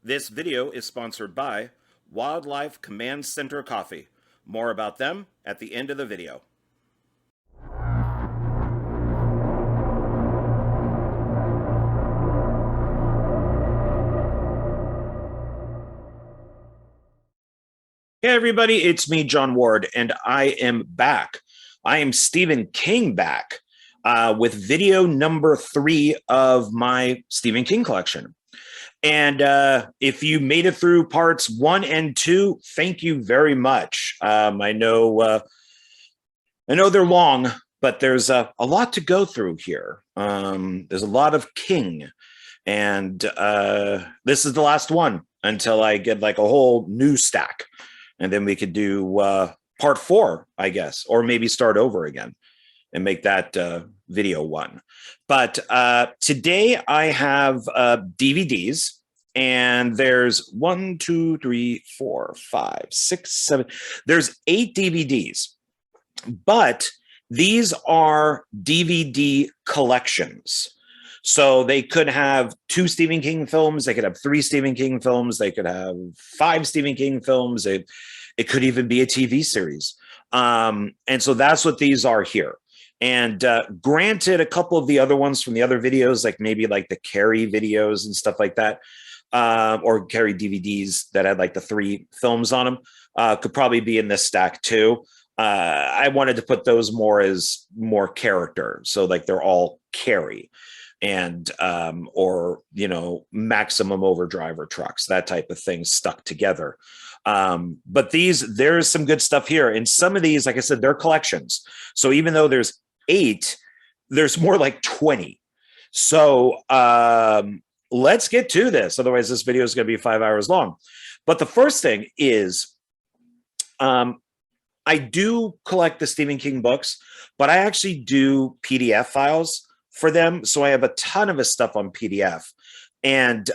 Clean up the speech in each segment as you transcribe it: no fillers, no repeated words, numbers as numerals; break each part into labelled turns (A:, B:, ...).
A: This video is sponsored by Wildlife Command Center Coffee. More about them at the end of the video. Hey everybody, it's me, John Ward, and I am back. I am Stephen King back with video number 3 of my Stephen King collection. And if you made it through parts 1 and 2, thank you very much. I know they're long, but there's a lot to go through here. There's a lot of King, and this is the last one until I get like a whole new stack. And then we could do part 4, I guess, or maybe start over again and make that video 1. But today I have DVDs, and there's 1, 2, 3, 4, 5, 6, 7. There's 8 DVDs, but these are DVD collections. So they could have 2 Stephen King films. They could have 3 Stephen King films. They could have 5 Stephen King films. It could even be a TV series. And so that's what these are here. And granted, a couple of the other ones from the other videos, like maybe like the Carrie videos and stuff like that, or Carrie DVDs that had like the 3 films on them, could probably be in this stack too. I wanted to put those more as more character. So like they're all Carrie and or Maximum Overdrive or Trucks, that type of thing stuck together. But there's some good stuff here, and some of these, like I said, they're collections. So even though there's 8, there's more like 20. So let's get to this, otherwise this video is going to be 5 hours long. But the first thing is I do collect the Stephen King books, but I actually do PDF files for them. So I have a ton of his stuff on PDF, and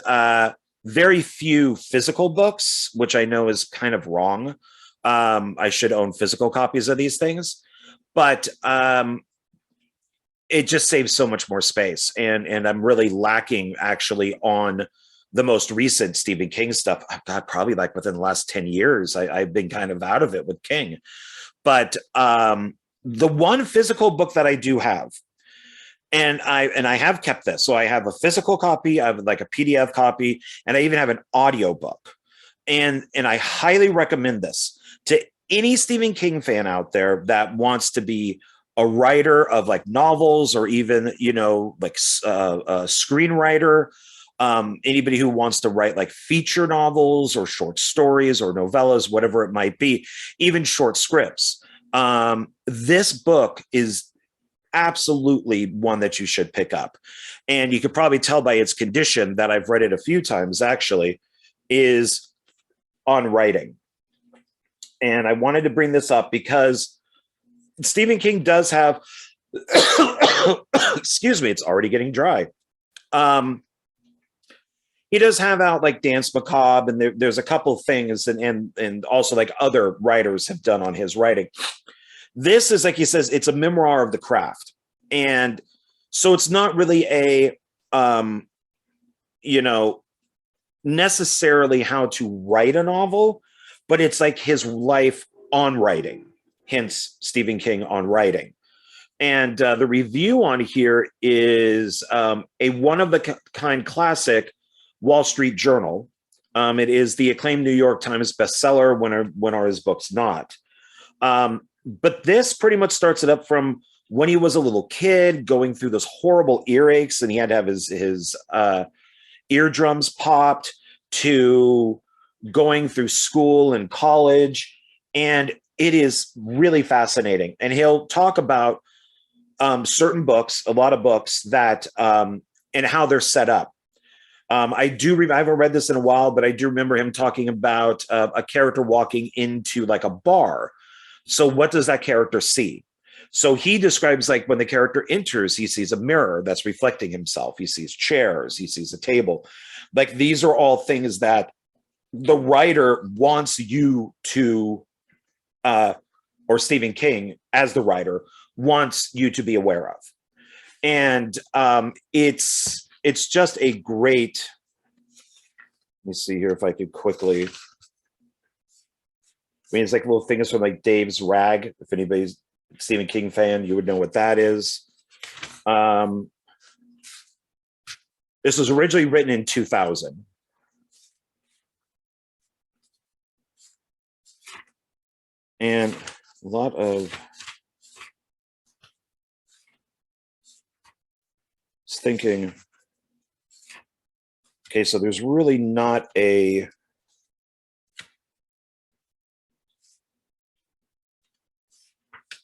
A: very few physical books, which I know is kind of wrong. I should own physical copies of these things, but it just saves so much more space. And I'm really lacking actually on the most recent Stephen King stuff. God, probably like within the last 10 years, I've been kind of out of it with King. But the one physical book that I do have, and I have kept this. So I have a physical copy, I have like a PDF copy, and I even have an audio book. And I highly recommend this to any Stephen King fan out there that wants to be a writer of like novels, or even, like a screenwriter, anybody who wants to write like feature novels or short stories or novellas, whatever it might be, even short scripts. This book is absolutely one that you should pick up. And you could probably tell by its condition that I've read it a few times actually, is on writing. And I wanted to bring this up because Stephen King does have excuse me, it's already getting dry. He does have out like Dance Macabre, and there's a couple things, and also like other writers have done on his writing. This is, like he says, it's a memoir of the craft. And so it's not really a, necessarily how to write a novel, but it's like his life on writing, hence Stephen King on writing. And the review on here is a one-of-the-kind classic Wall Street Journal. It is the acclaimed New York Times bestseller. When are his books not? But this pretty much starts it up from when he was a little kid, going through those horrible earaches, and he had to have his eardrums popped, to going through school and college. And it is really fascinating. And he'll talk about certain books, a lot of books that, and how they're set up. I haven't read this in a while, but I do remember him talking about a character walking into like a bar. So what does that character see? So he describes like when the character enters, he sees a mirror that's reflecting himself. He sees chairs, he sees a table. Like these are all things that the writer wants you to, or Stephen King as the writer wants you to be aware of. And it's just a great me see here if I could quickly. I mean, it's like little things from like Dave's Rag. If anybody's a Stephen King fan, you would know what that is. This was originally written in 2000. And a lot of thinking, okay, so there's really not a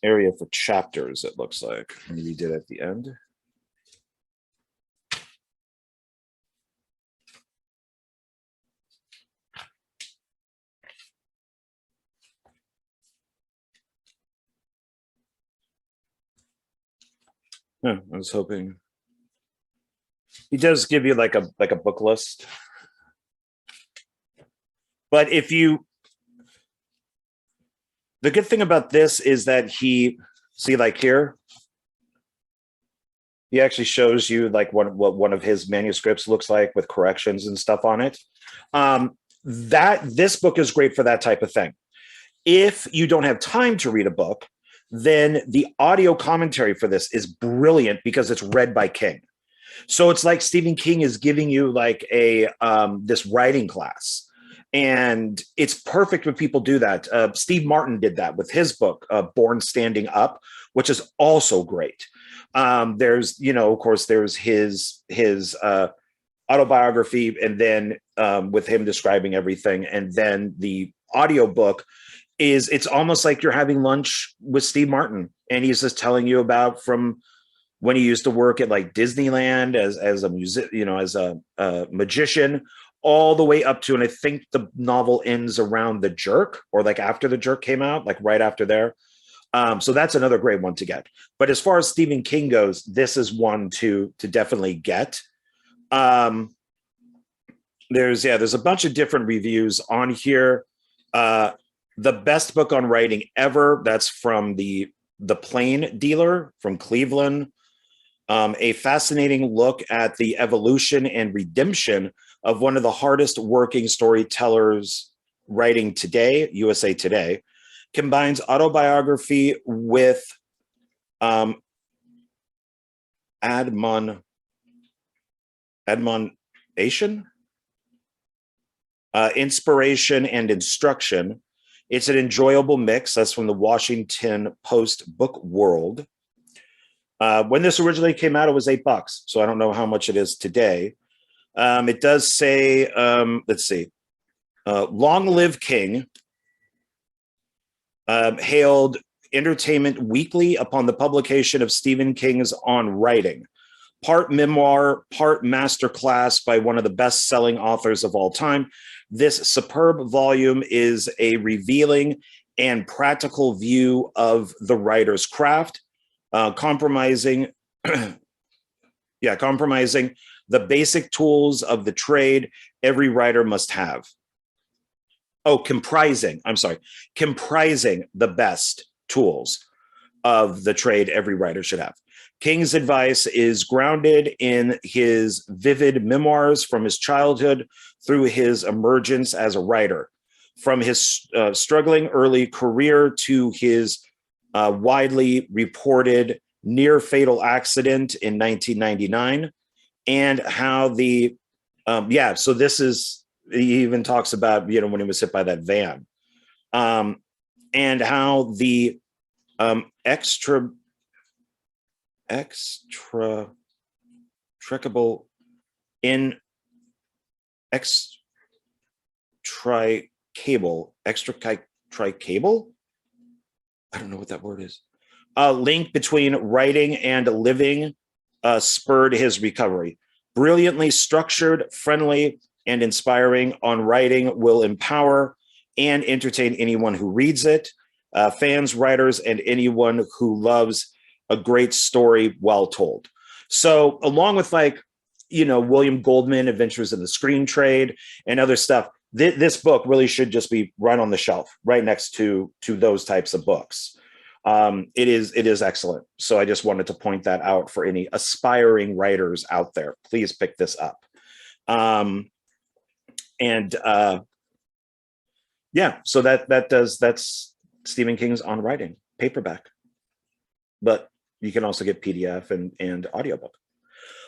A: area for chapters, it looks like. Maybe we did at the end. I was hoping. He does give you like a book list. But if you, the good thing about this is that he, see like here, he actually shows you like what one of his manuscripts looks like with corrections and stuff on it. This book is great for that type of thing. If you don't have time to read a book, then the audio commentary for this is brilliant because it's read by King. So it's like Stephen King is giving you like a this writing class. And it's perfect when people do that. Steve Martin did that with his book, Born Standing Up, which is also great. There's, you know, of course, there's his autobiography, and then with him describing everything. And then the audiobook is, it's almost like you're having lunch with Steve Martin, and he's just telling you about from when he used to work at like Disneyland as a music, you know, as a magician, all the way up to, and I think the novel ends around The Jerk, or like after The Jerk came out, like right after there. So that's another great one to get. But as far as Stephen King goes, this is one to definitely get. There's a bunch of different reviews on here. The best book on writing ever, that's from the Plain Dealer from Cleveland. A fascinating look at the evolution and redemption of one of the hardest working storytellers writing today, USA Today, combines autobiography with admonition, inspiration, and instruction. It's an enjoyable mix. That's from the Washington Post Book World. When this originally came out, it was $8, so I don't know how much it is today. It does say, let's see, Long Live King, hailed Entertainment Weekly upon the publication of Stephen King's On Writing, part memoir, part masterclass by one of the best-selling authors of all time. This superb volume is a revealing and practical view of the writer's craft, compromising the basic tools of the trade every writer must have. Comprising the best tools of the trade every writer should have. King's advice is grounded in his vivid memoirs from his childhood through his emergence as a writer, from his struggling early career to his widely reported near fatal accident in 1999, and how the so this is, he even talks about, you know, when he was hit by that van, and how the extricable I don't know what that word is, link between writing and living spurred his recovery. Brilliantly structured, friendly, and inspiring On Writing will empower and entertain anyone who reads it, fans, writers, and anyone who loves a great story well told. So along with, like, you know, William Goldman, Adventures in the Screen Trade, and other stuff, this book really should just be right on the shelf, right next to those types of books. It is excellent. So I just wanted to point that out for any aspiring writers out there. Please pick this up. And yeah, so that's Stephen King's On Writing paperback, but you can also get PDF and audiobook.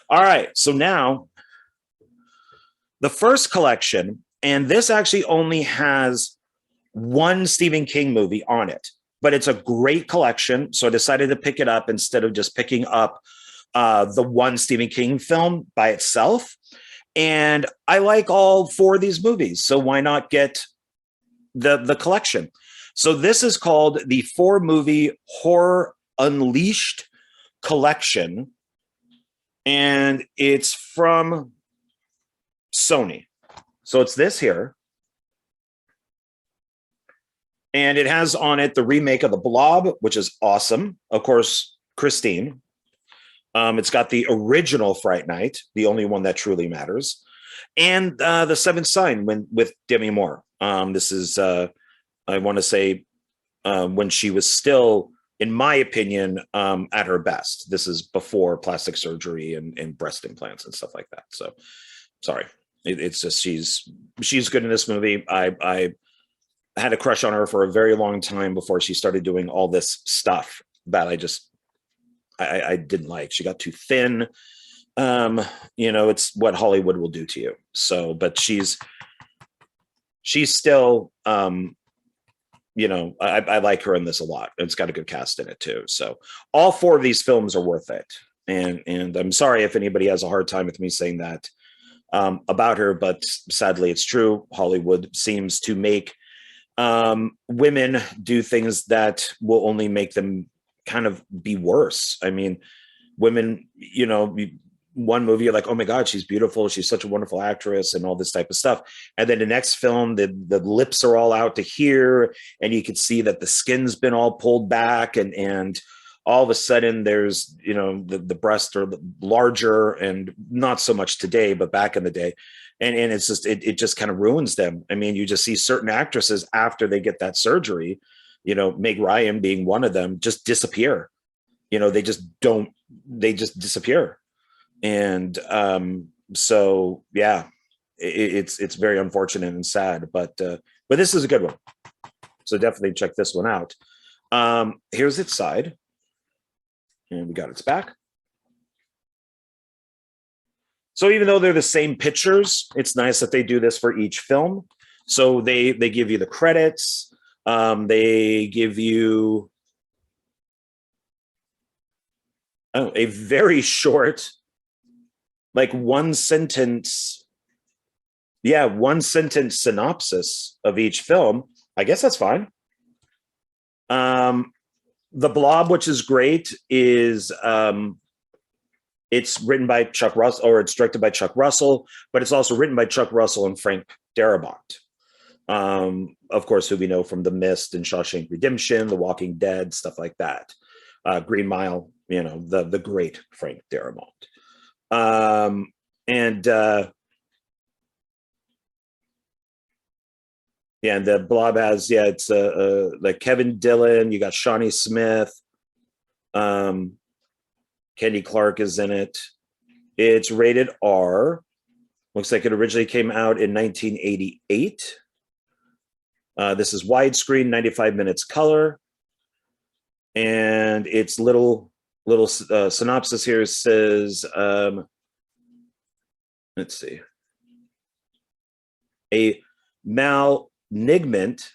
A: All right, so now the first collection, and this actually only has one Stephen King movie on it, but it's a great collection. So I decided to pick it up instead of just picking up the one Stephen King film by itself. And I like all four of these movies, so why not get the collection? So this is called the 4-movie Horror Unleashed collection, and it's from Sony. So it's this here. And it has on it the remake of the Blob, which is awesome. Of course, Christine. It's got the original Fright Night, the only one that truly matters. And the Seventh Sign with Demi Moore. This is, I want to say, when she was still, in my opinion, at her best. This is before plastic surgery and breast implants and stuff like that. So, sorry. It's just she's good in this movie. I had a crush on her for a very long time before she started doing all this stuff that I didn't like. She got too thin. It's what Hollywood will do to you. So, but she's still, I like her in this a lot. It's got a good cast in it too. So all four of these films are worth it. And I'm sorry if anybody has a hard time with me saying that about her, but sadly it's true. Hollywood seems to make women do things that will only make them kind of be worse. I mean, women, one movie you're like, oh my God, she's beautiful, she's such a wonderful actress and all this type of stuff. And then the next film, the lips are all out to here, and you can see that the skin's been all pulled back, and all of a sudden there's, the breasts are larger, and not so much today, but back in the day. And it's just, it just kind of ruins them. I mean, you just see certain actresses after they get that surgery, Meg Ryan being one of them, just disappear. They just disappear. And so, yeah, it's very unfortunate and sad, but this is a good one. So definitely check this one out. Here's its side, and we got its back. So even though they're the same pictures, it's nice that they do this for each film. So they give you the credits. They give you a very short, like one sentence synopsis of each film. I guess that's fine. The Blob, which is great, is it's written by Chuck Russell, or it's directed by Chuck Russell, but it's also written by Chuck Russell and Frank Darabont. Of course, who we know from The Mist and Shawshank Redemption, The Walking Dead, stuff like that. Green Mile, the great Frank Darabont. And the Blob has, it's like Kevin Dillon, you got Shawnee Smith, Kenny Clark is in it. It's rated R. Looks like it originally came out in 1988. This is widescreen, 95 minutes color. And its little synopsis here says, let's see. A malignant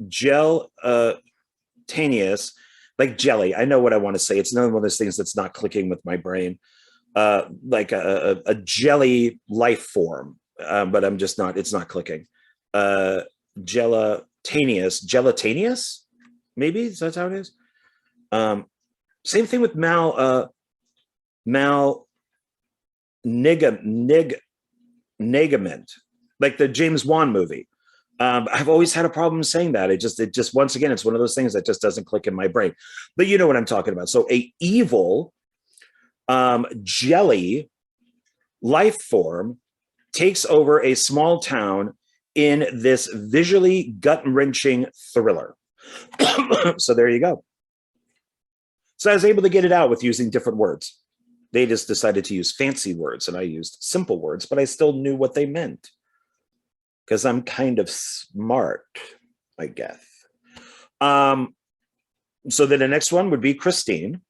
A: gelatinous, like jelly. I know what I want to say. It's none of those things that's not clicking with my brain. Like a jelly life form, but I'm just not. It's not clicking. Gelatinous. Maybe that's how it is. Same thing with malignant, like the James Wan movie. I've always had a problem saying that. It just once again, it's one of those things that just doesn't click in my brain. But you know what I'm talking about. So a evil jelly life form takes over a small town in this visually gut-wrenching thriller. So there you go. So I was able to get it out with using different words. They just decided to use fancy words, and I used simple words, but I still knew what they meant because I'm kind of smart, I guess. So then the next one would be Christine.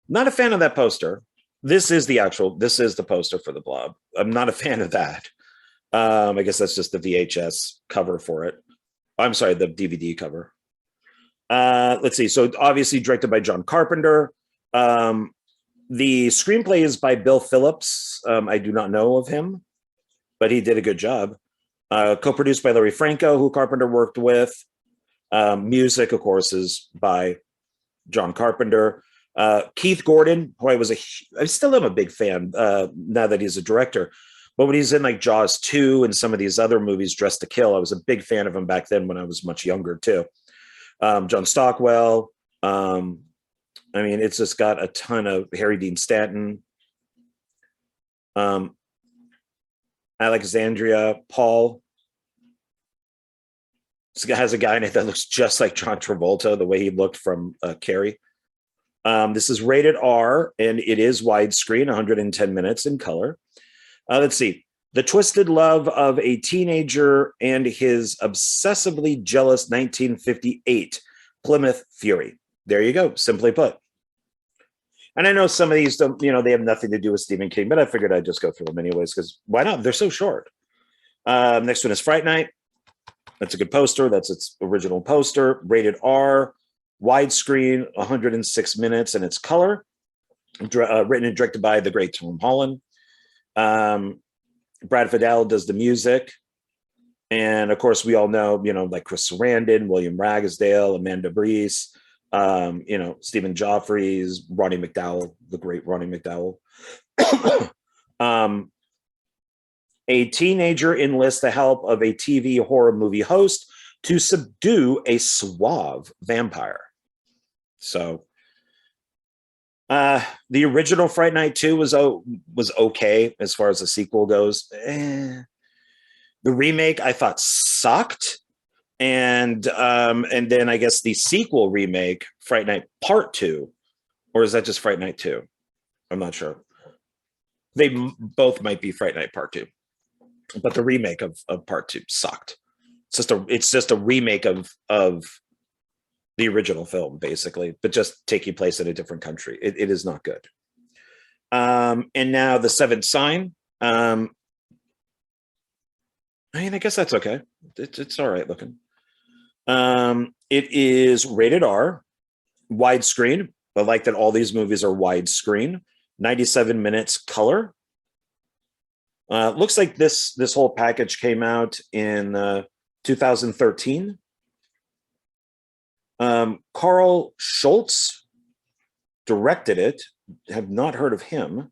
A: Not a fan of that poster. This is the poster for the Blob. I'm not a fan of that. I guess that's just the VHS cover for it. I'm sorry, the DVD cover. Let's see. So obviously directed by John Carpenter. The screenplay is by Bill Phillips. I do not know of him, but he did a good job. Co-produced by Larry Franco, who Carpenter worked with. Music, of course, is by John Carpenter. Keith Gordon, who I still am a big fan now that he's a director. But when he's in like Jaws 2 and some of these other movies, Dressed to Kill, I was a big fan of him back then when I was much younger too. John Stockwell. I mean, it's just got a ton of Harry Dean Stanton. Alexandria Paul. This guy has a guy in it that looks just like John Travolta, the way he looked from Carrie. This is rated R, and it is widescreen, 110 minutes in color. Let's see. The twisted love of a teenager and his obsessively jealous 1958 Plymouth Fury. There you go, simply put. And I know some of these don't, they have nothing to do with Stephen King, but I figured I'd just go through them anyways, because why not? They're so short. Next one is Fright Night. That's a good poster. That's its original poster. Rated R, widescreen, 106 minutes, and its color. Written and directed by the great Tom Holland. Brad Fiedel does the music. And of course, we all know, like Chris Sarandon, William Ragsdale, Amanda Breese, Stephen Joffrey's, Ronnie McDowell, the great Ronnie McDowell. A teenager enlists the help of a TV horror movie host to subdue a suave vampire. So the original Fright Night 2 was okay as far as the sequel goes. The remake I thought sucked. And then I guess the sequel remake, Fright Night Part 2, or is that just Fright Night 2? I'm not sure. They both might be Fright Night Part 2. But the remake of Part 2 sucked. It's just a remake of the original film, basically, but just taking place in a different country. It is not good. And now The Seventh Sign. I guess that's okay. It's all right looking. It is rated R, widescreen. I like that all these movies are widescreen. 97 minutes color. Looks like this whole package came out in 2013. Carl Schultz directed it. Have not heard of him.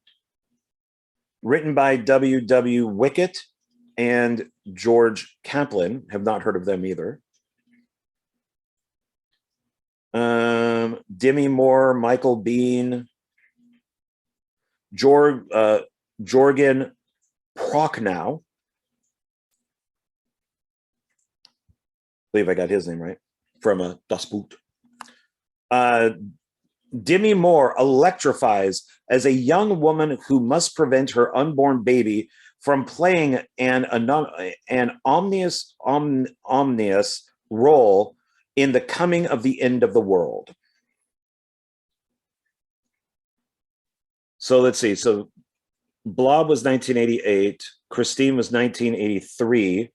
A: Written by W. Wickett and George Kaplan. Have not heard of them either. Demi Moore, Michael Bean, Jorgen Prochnow. I believe I got his name right. From Das Boot. Demi Moore electrifies as a young woman who must prevent her unborn baby from playing an ominous role in the coming of the end of the world. So let's see. So Blob was 1988. Christine was 1983.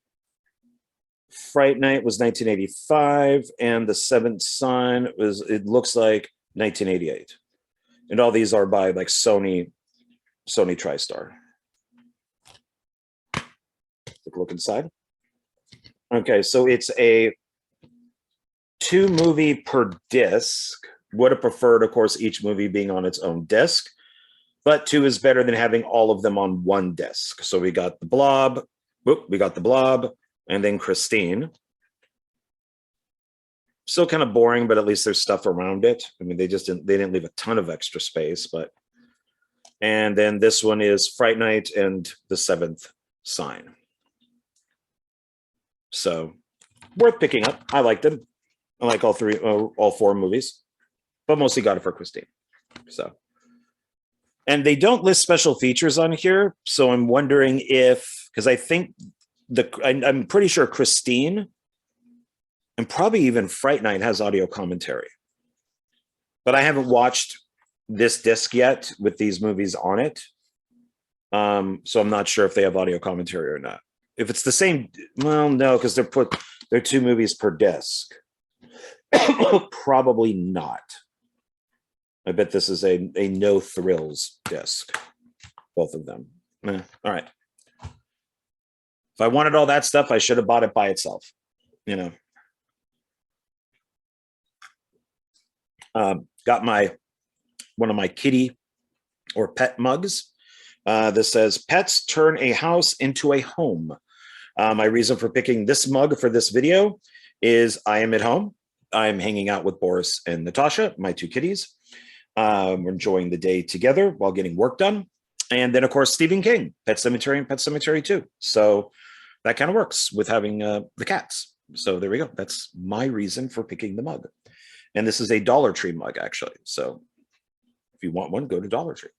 A: Fright Night was 1985. And The Seventh Sign it looks like 1988. And all these are by like Sony TriStar. Take a look inside. Okay, so it's a 2 movie per disc. Would have preferred, of course, each movie being on its own disc, but 2 is better than having all of them on one disc. So we got the Blob, and then Christine. Still kind of boring, but at least there's stuff around it. I mean, they didn't leave a ton of extra space, and then this one is Fright Night and The Seventh Sign. So worth picking up. I liked them. I like all 4 movies, but mostly got it for Christine. So And they don't list special features on here, so I'm wondering if, because I think I'm pretty sure Christine and probably even Fright Night has audio commentary, but I haven't watched this disc yet with these movies on it. So I'm not sure if they have audio commentary or not. If it's the same, well, no, because they're 2 movies per disc. Probably not. I bet this is a no thrills disc, both of them. All right. If I wanted all that stuff, I should have bought it by itself, you know. Got one of my kitty or pet mugs. This says, "Pets turn a house into a home." My reason for picking this mug for this video is I am at home. I'm hanging out with Boris and Natasha, my 2 kitties. We're enjoying the day together while getting work done. And then, of course, Stephen King, Pet Sematary and Pet Sematary 2. So that kind of works with having the cats. So there we go. That's my reason for picking the mug. And this is a Dollar Tree mug, actually. So if you want one, go to Dollar Tree.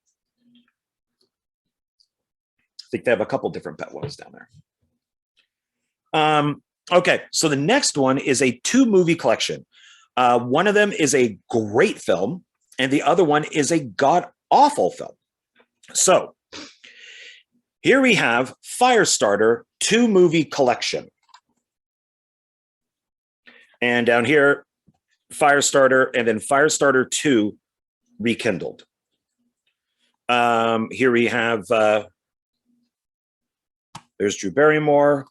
A: I think they have a couple different pet ones down there. Okay, so the next one is a 2 movie collection. One of them is a great film, and the other one is a god-awful film. So here we have Firestarter 2 movie collection. And down here, Firestarter, and then Firestarter 2 Rekindled. Here we have, there's Drew Barrymore.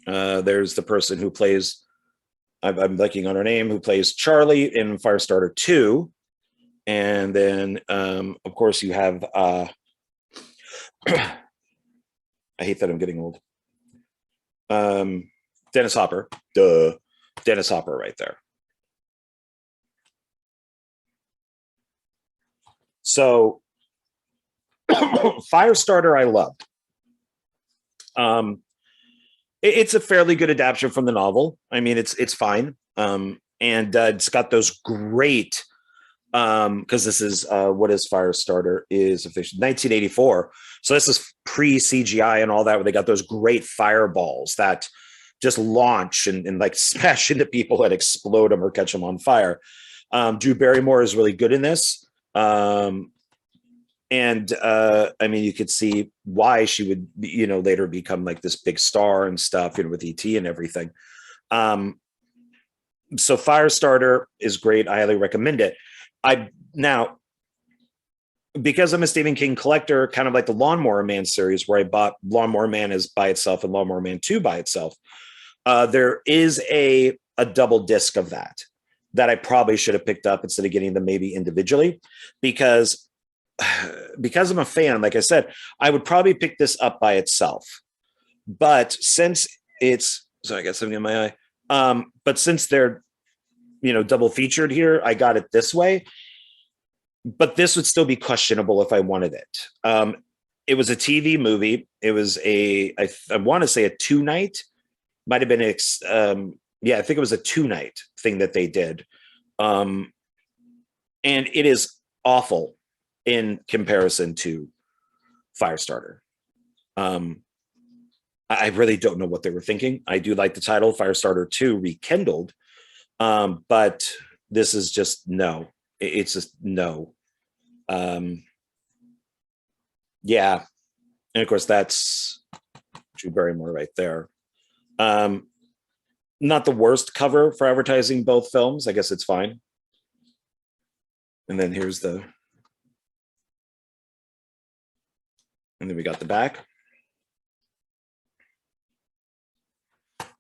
A: There's the person who plays, I'm blanking on her name, who plays Charlie in Firestarter 2. And then, of course, you have, I hate that I'm getting old. Dennis Hopper. Duh. Dennis Hopper right there. So, Firestarter I loved. It's a fairly good adaptation from the novel. I mean, it's fine. And it's got those great, because this is, what is Firestarter? Is official 1984. So this is pre-CGI and all that, where they got those great fireballs that just launch and like smash into people and explode them or catch them on fire. Drew Barrymore is really good in this. And I mean, you could see why she would, later become like this big star and stuff, with E.T. and everything. So Firestarter is great. I highly recommend it. Now, because I'm a Stephen King collector, kind of like the Lawnmower Man series, where I bought Lawnmower Man as by itself and Lawnmower Man 2 by itself, there is a double disc of that I probably should have picked up instead of getting them maybe individually, because I'm a fan. Like I said, I would probably pick this up by itself, but since it's, so I got something in my eye. But since they're, double featured here, I got it this way. But this would still be questionable if I wanted it. It was a TV movie. It was I want to say a 2-night, might have been, I think it was a 2-night thing that they did. And it is awful in comparison to Firestarter. I really don't know what they were thinking. I do like the title, Firestarter 2 Rekindled, but this is just no. It's just no. Yeah. And of course, that's Drew Barrymore right there. Not the worst cover for advertising both films. I guess it's fine. And then here's and then we got the back.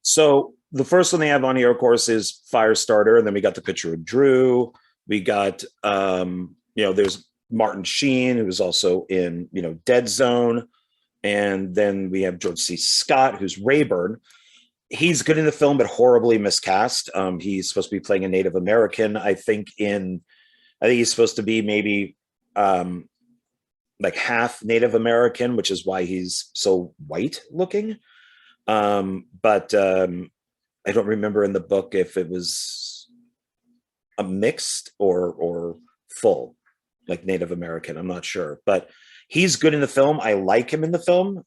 A: So the first one they have on here, of course, is Firestarter. And then we got the picture of Drew. We got, there's Martin Sheen, who was also in, Dead Zone. And then we have George C. Scott, who's Rayburn. He's good in the film, but horribly miscast. He's supposed to be playing a Native American. I think he's supposed to be maybe like half Native American, which is why he's so white looking. But I don't remember in the book if it was a mixed or full. like Native American. I'm not sure, but he's good in the film. I like him in the film.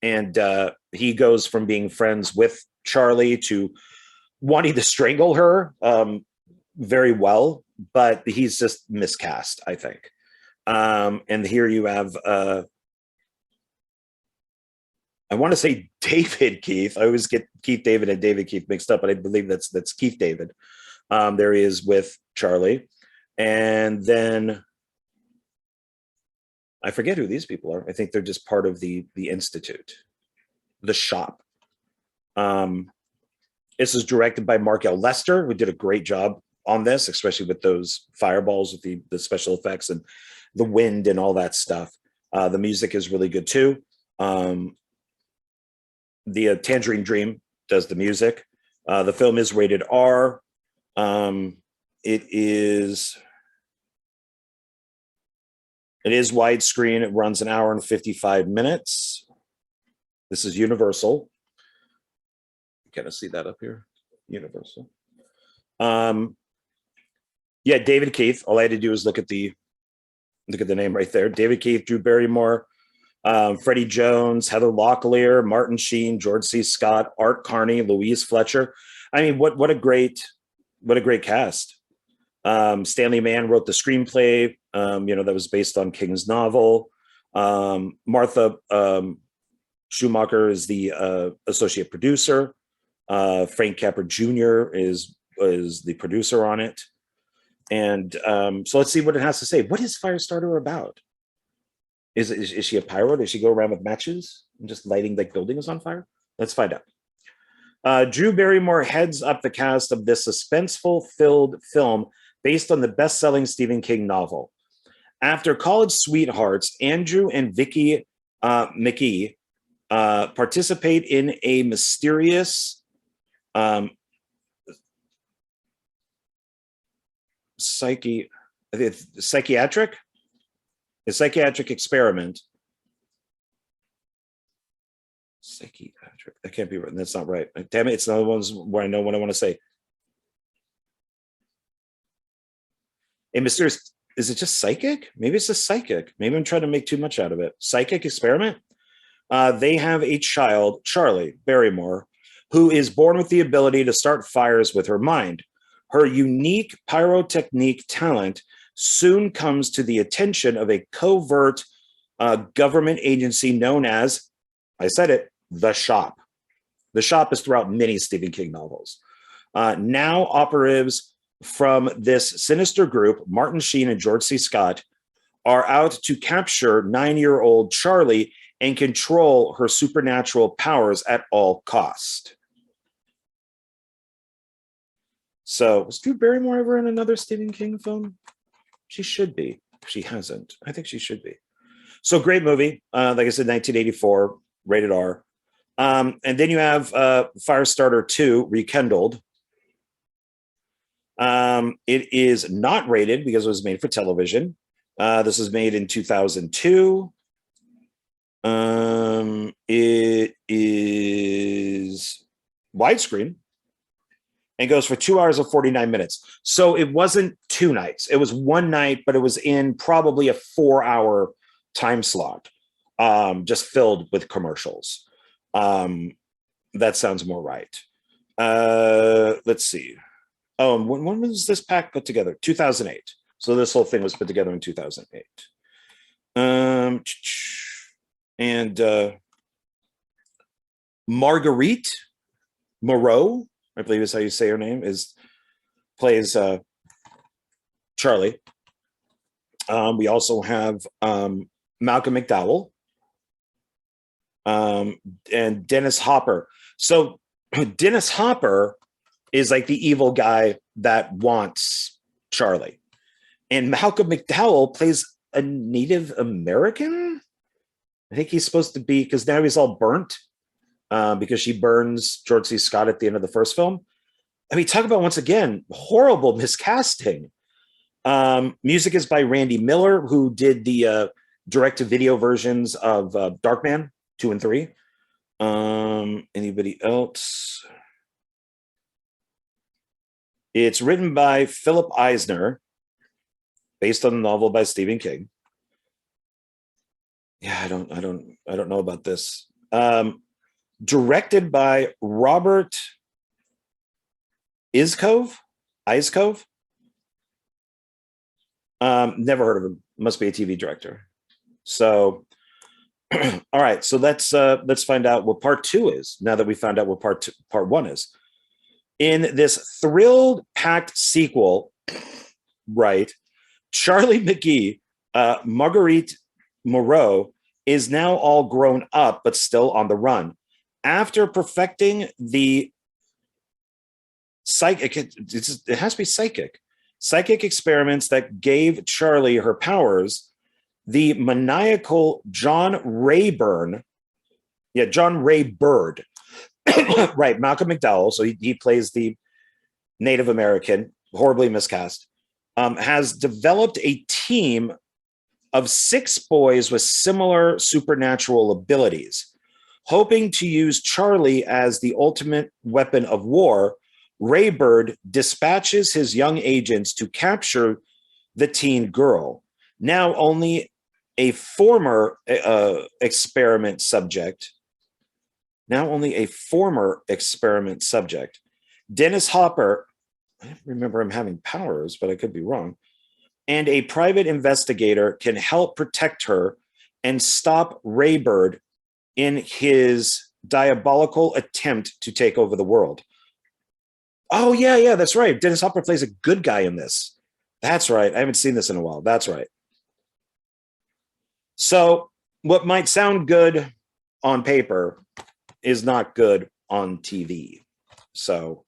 A: And he goes from being friends with Charlie to wanting to strangle her very well, but he's just miscast, I think. And here you have, I want to say David Keith. I always get Keith David and David Keith mixed up, but I believe that's Keith David. There he is with Charlie. And then I forget who these people are. I think they're just part of the Institute, the shop. This is directed by Mark L. Lester, who did a great job on this, especially with those fireballs, with the special effects and the wind and all that stuff. The music is really good too. The Tangerine Dream does the music. The film is rated R. It is widescreen. It runs an hour and 55 minutes. This is Universal. Can I see that up here? Universal. Yeah, David Keith. All I had to do is look at the name right there. David Keith, Drew Barrymore, Freddie Jones, Heather Locklear, Martin Sheen, George C. Scott, Art Carney, Louise Fletcher. I mean, what a great cast. Stanley Mann wrote the screenplay, that was based on King's novel. Martha Schumacher is the associate producer. Frank Capra Jr. is the producer on it. And so let's see what it has to say. What is Firestarter about? Is she a pirate? Does she go around with matches and just lighting like buildings on fire? Let's find out. Drew Barrymore heads up the cast of this suspenseful-filled film based on the best-selling Stephen King novel. After college sweethearts, Andrew and Vicky McKee participate in a mysterious psychiatric experiment. Psychiatric. That can't be written. That's not right. Damn it! It's another ones where I know what I want to say. A mysterious. Is it just psychic? Maybe it's just psychic. Maybe I'm trying to make too much out of it. Psychic experiment. They have a child, Charlie Barrymore, who is born with the ability to start fires with her mind. Her unique pyrotechnic talent soon comes to the attention of a covert government agency known as, I said it, The Shop. The Shop is throughout many Stephen King novels. Now operatives from this sinister group, Martin Sheen and George C. Scott, are out to capture 9-year-old Charlie and control her supernatural powers at all cost. So, was Drew Barrymore ever in another Stephen King film? She should be. She hasn't. I think she should be. So, great movie. Like I said, 1984, rated R. And then you have Firestarter 2, Rekindled. It is not rated because it was made for television. This was made in 2002. It is widescreen and goes for 2 hours and 49 minutes. So it wasn't 2 nights. It was 1 night, but it was in probably a 4-hour time slot, just filled with commercials. That sounds more right. Let's see. Oh, when was this pack put together? 2008. So this whole thing was put together in 2008. And Marguerite Moreau, I believe is how you say her name, plays Charlie. We also have Malcolm McDowell and Dennis Hopper. So Dennis Hopper is like the evil guy that wants Charlie. And Malcolm McDowell plays a Native American. I think he's supposed to be, because now he's all burnt because she burns George C. Scott at the end of the first film. I mean, talk about, once again, horrible miscasting. Music is by Randy Miller, who did the direct-to-video versions of Darkman 2 and 3. Anybody else? It's written by Philip Eisner. based on the novel by Stephen King. Yeah, I don't know about this. Directed by Robert Iscove. Never heard of him. Must be a TV director. So, all right. So let's find out what part 2 is. Now that we found out what part 1 is, in this thrill-packed sequel, right? Charlie McGee, Marguerite Moreau, is now all grown up but still on the run. After perfecting the psychic, it has to be psychic experiments that gave Charlie her powers, the maniacal John Rayburn, John Ray Bird, right, Malcolm McDowell, so he plays the Native American, horribly miscast, has developed a team of 6 boys with similar supernatural abilities. Hoping to use Charlie as the ultimate weapon of war, Raybird dispatches his young agents to capture the teen girl, now only a former experiment subject. Dennis Hopper, I don't remember him having powers, but I could be wrong, and a private investigator can help protect her and stop Raybird in his diabolical attempt to take over the world. Oh, yeah, that's right. Dennis Hopper plays a good guy in this. That's right. I haven't seen this in a while. That's right. So what might sound good on paper is not good on TV. So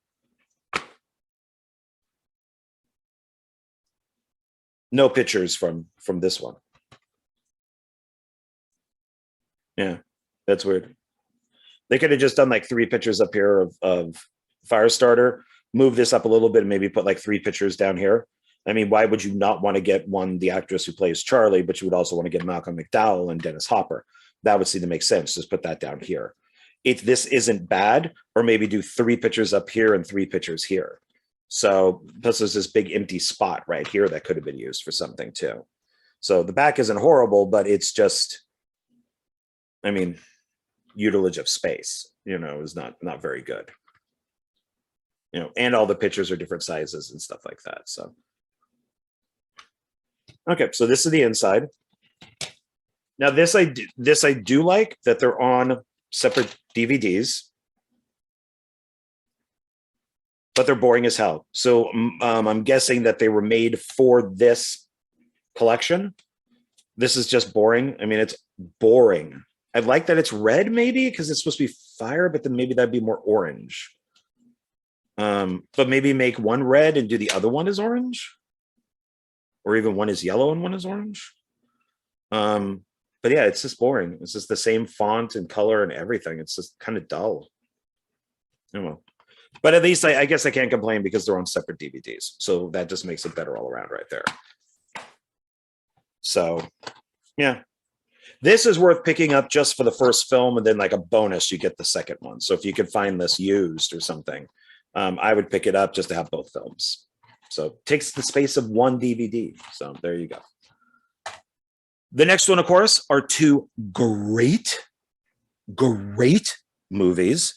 A: no pictures from this one. Yeah, that's weird. They could have just done like 3 pictures up here of Firestarter, move this up a little bit and maybe put like 3 pictures down here. I mean, why would you not want to get the actress who plays Charlie, but you would also want to get Malcolm McDowell and Dennis Hopper? That would seem to make sense. Just put that down here. If this isn't bad, or maybe do 3 pictures up here and 3 pictures here. So plus there's this big empty spot right here that could have been used for something too. So the back isn't horrible, but it's just, I mean, utilage of space, is not very good. And all the pictures are different sizes and stuff like that. So, okay, so this is the inside. Now this I do like that they're on separate DVDs, but they're boring as hell. So I'm guessing that they were made for this collection. This is just boring. I mean, it's boring. I like that it's red, maybe because it's supposed to be fire, but then maybe that'd be more orange. But maybe make one red and do the other one as orange, or even one is yellow and one is orange. But yeah, it's just boring. It's just the same font and color and everything. It's just kind of dull. Oh well. But at least I guess I can't complain because they're on separate DVDs. So that just makes it better all around right there. So yeah, this is worth picking up just for the first film, and then like a bonus, you get the second one. So if you could find this used or something, I would pick it up just to have both films. So it takes the space of one DVD. So there you go. The next one, of course, are 2 great movies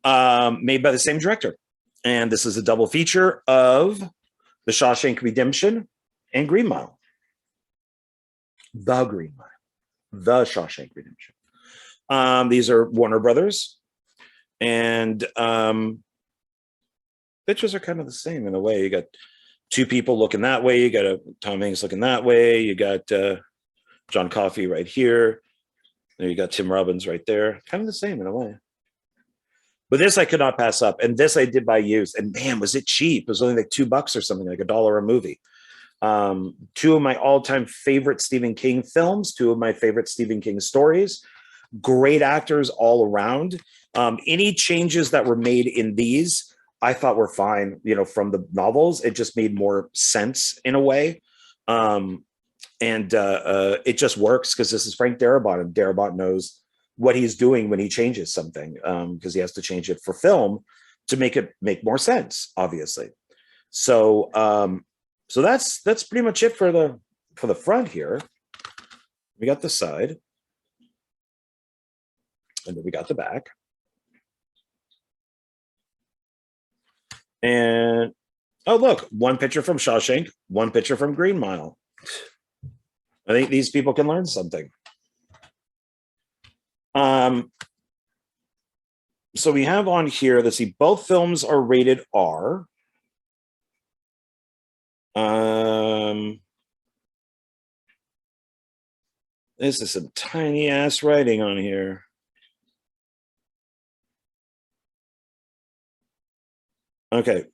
A: made by the same director. And this is a double feature of The Shawshank Redemption and Green Mile. The Shawshank Redemption. These are Warner Brothers. And pictures are kind of the same in a way. You got 2 people looking that way. You got Tom Hanks looking that way. You got John Coffey right here. There you got Tim Robbins right there. Kind of the same in a way. But this I could not pass up. And this I did buy used. And man, was it cheap. It was only like $2 or something, like $1 a movie. 2 of my all-time favorite Stephen King films, 2 of my favorite Stephen King stories. Great actors all around. Any changes that were made in these, I thought were fine, from the novels. It just made more sense in a way. And it just works because this is Frank Darabont, and Darabont knows what he's doing when he changes something, because he has to change it for film to make it make more sense, obviously. So So that's pretty much it for the front here. We got the side, and then we got the back. And oh, look, one picture from Shawshank, one picture from Green Mile. I think these people can learn something. So we have on here, let's see, both films are rated R. This is some tiny ass writing on here. Okay, if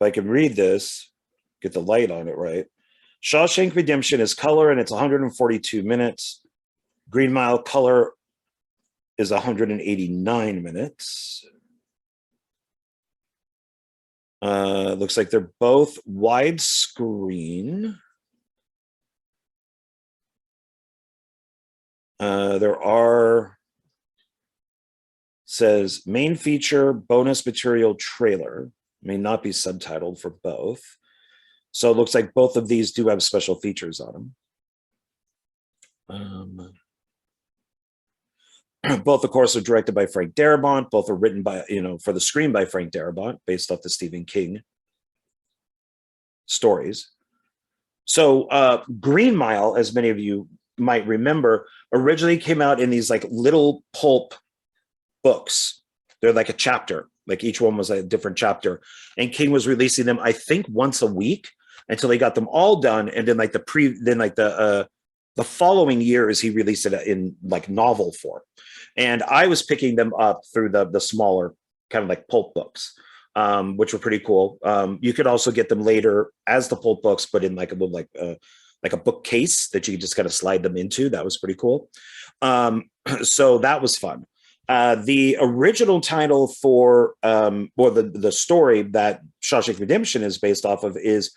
A: I can read this, get the light on it right. Shawshank Redemption is color and it's 142 minutes. Green Mile color is 189 minutes. Looks like they're both widescreen. There are, says main feature, bonus material trailer. May not be subtitled for both. So it looks like both of these do have special features on them. Both, of course, are directed by Frank Darabont. Both are written by, for the screen by Frank Darabont, based off the Stephen King stories. So Green Mile, as many of you might remember, originally came out in these like little pulp books. They're like a chapter, like each one was a different chapter. And King was releasing them, I think, once a week until he got them all done. And then the following years, he released it in like novel form. And I was picking them up through the smaller kind of like pulp books, which were pretty cool. You could also get them later as the pulp books, but in like a little like a bookcase that you could just kind of slide them into. That was pretty cool. So that was fun. The original title for or the story that Shawshank Redemption is based off of is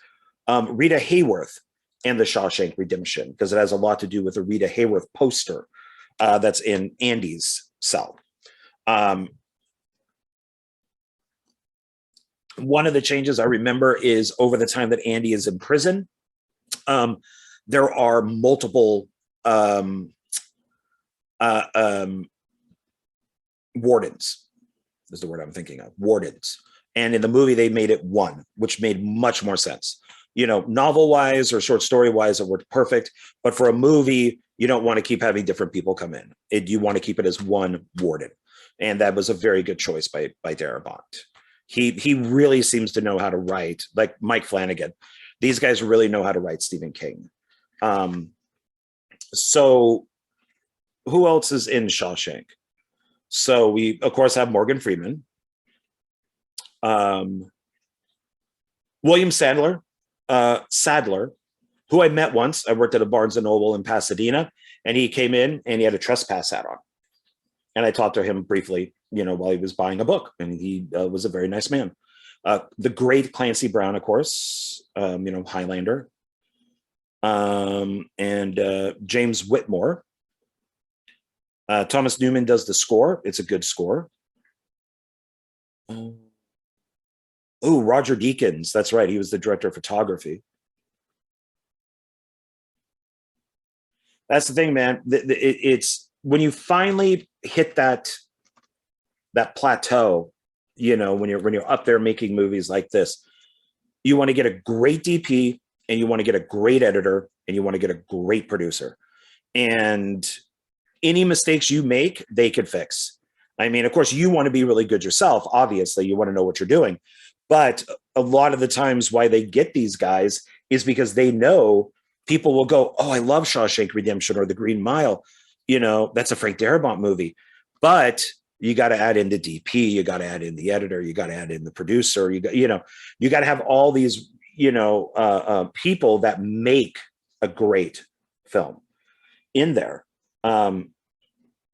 A: Rita Hayworth and the Shawshank Redemption, because it has a lot to do with the Rita Hayworth poster that's in Andy's cell. One of the changes I remember is over the time that Andy is in prison, there are multiple wardens, is the word I'm thinking of, wardens. And in the movie, they made it one, which made much more sense. Novel-wise or short story-wise, it worked perfect. But for a movie, you don't want to keep having different people come in. You want to keep it as one warden. And that was a very good choice by Darabont. He really seems to know how to write, like Mike Flanagan. These guys really know how to write Stephen King. So who else is in Shawshank? So we, of course, have Morgan Freeman. William Sadler, who I met once. I worked at a Barnes & Noble in Pasadena, and he came in and he had a trespass hat on. And I talked to him briefly, while he was buying a book, and he was a very nice man. The great Clancy Brown, of course, Highlander, and James Whitmore. Thomas Newman does the score. It's a good score. Roger Deakins. That's right. He was the director of photography. That's the thing, man. It's when you finally hit that plateau, when you're up there making movies like this, you want to get a great DP, and you want to get a great editor, and you want to get a great producer. And any mistakes you make, they can fix. I mean, of course, you want to be really good yourself. Obviously, you want to know what you're doing. But a lot of the times why they get these guys is because they know people will go, oh, I love Shawshank Redemption or The Green Mile. That's a Frank Darabont movie. But you got to add in the DP, you got to add in the editor, you got to add in the producer, you got to have all these, people that make a great film in there.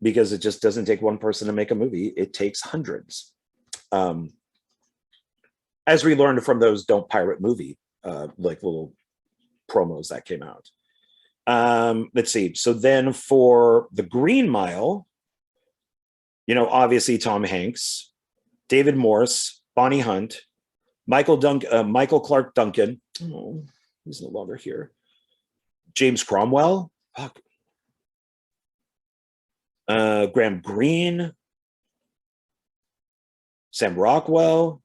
A: Because it just doesn't take one person to make a movie. It takes hundreds. As we learned from those Don't Pirate movie, like little promos that came out. Let's see. So then for The Green Mile, obviously Tom Hanks, David Morse, Bonnie Hunt, Michael Clark Duncan. Oh, He's no longer here. James Cromwell. Fuck. Graham Greene. Sam Rockwell.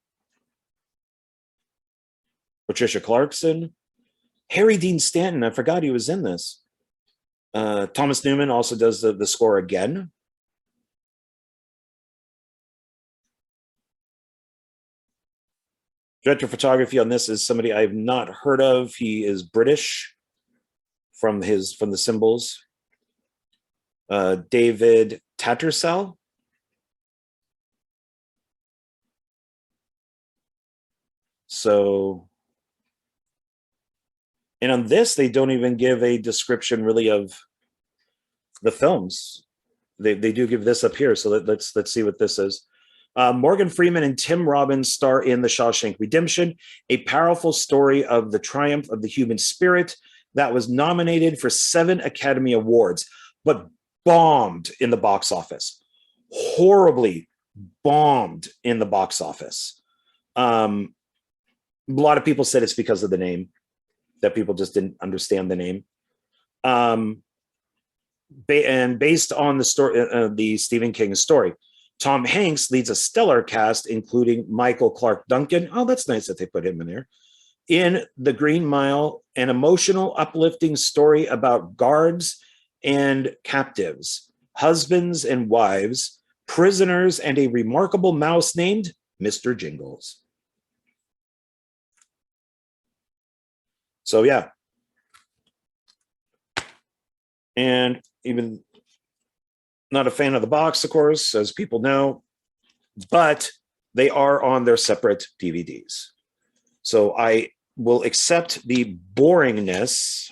A: Patricia Clarkson. Harry Dean Stanton. I forgot he was in this. Thomas Newman also does the score again. Director of photography on this is somebody I've not heard of. He is British from the symbols. David Tattersall. So, and on this, they don't even give a description really of the films. They do give this up here. So let's see what this is. Morgan Freeman and Tim Robbins star in The Shawshank Redemption, a powerful story of the triumph of the human spirit that was nominated for 7 Academy Awards, but bombed in the box office. Horribly bombed in the box office. A lot of people said it's because of the name, that people just didn't understand the name. And based on the story, the Stephen King story, Tom Hanks leads a stellar cast, including Michael Clark Duncan. Oh, that's nice that they put him in there. In The Green Mile, an emotional, uplifting story about guards and captives, husbands and wives, prisoners, and a remarkable mouse named Mr. Jingles. So, yeah. And even not a fan of the box, of course, as people know, but they are on their separate DVDs. So I will accept the boringness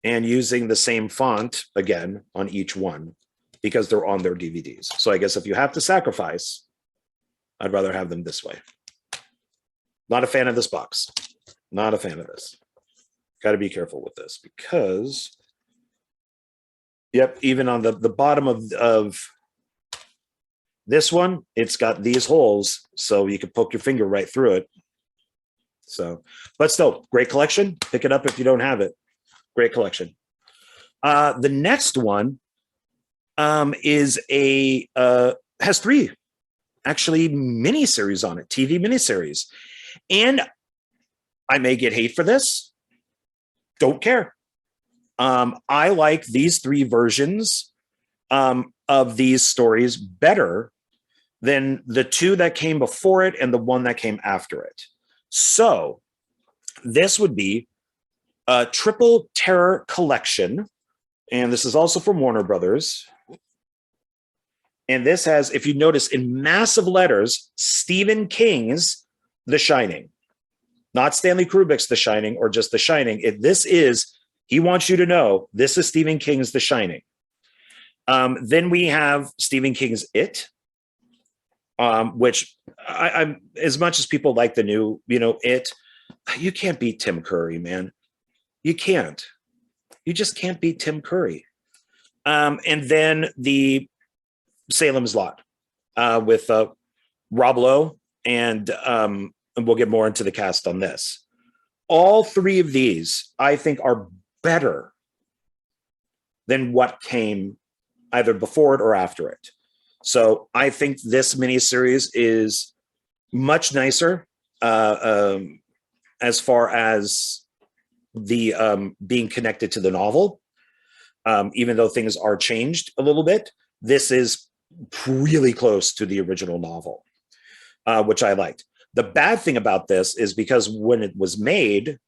A: and using the same font again on each one because they're on their DVDs. So I guess if you have to sacrifice, I'd rather have them this way. Not a fan of this box. Not a fan of this. Got to be careful with this because, yep, even on the bottom of this one, it's got these holes, so you can poke your finger right through it. So, but still, great collection. Pick it up if you don't have it. Great collection. The next one is has 3 actually miniseries on it, TV miniseries, and I may get hate for this. Don't care. I like these 3 versions of these stories better than the 2 that came before it and the 1 that came after it. So this would be a Triple Terror Collection. And this is also from Warner Brothers. And this has, if you notice in massive letters, Stephen King's The Shining. Not Stanley Kubrick's The Shining or just The Shining. He wants you to know this is Stephen King's The Shining. Then we have Stephen King's It, which I'm as much as people like the new, It, you can't beat Tim Curry, man. You can't. You just can't beat Tim Curry. And then the Salem's Lot with Rob Lowe, and we'll get more into the cast on this. All 3 of these, I think, are better than what came either before it or after it. So I think this miniseries is much nicer as far as the being connected to the novel. Even though things are changed a little bit, this is really close to the original novel, which I liked. The bad thing about this is because when it was made, if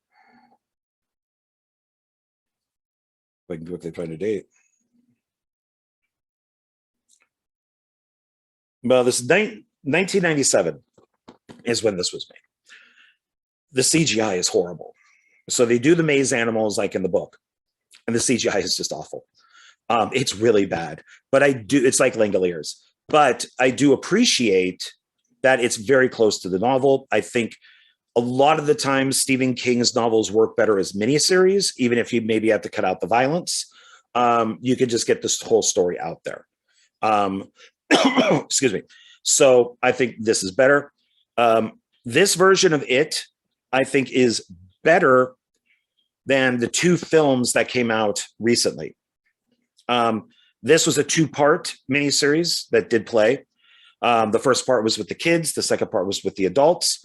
A: I can quickly find a date. Well, this 1997 is when this was made. The CGI is horrible. So they do the maze animals like in the book, and the CGI is just awful. It's really bad, but it's like Langoliers, but I do appreciate that it's very close to the novel. I think a lot of the times Stephen King's novels work better as miniseries, even if you maybe have to cut out the violence. You can just get this whole story out there. Excuse me. So I think this is better. This version of It, I think, is better than the two films that came out recently. This was a two-part miniseries that did play. The first part was with the kids. The second part was with the adults.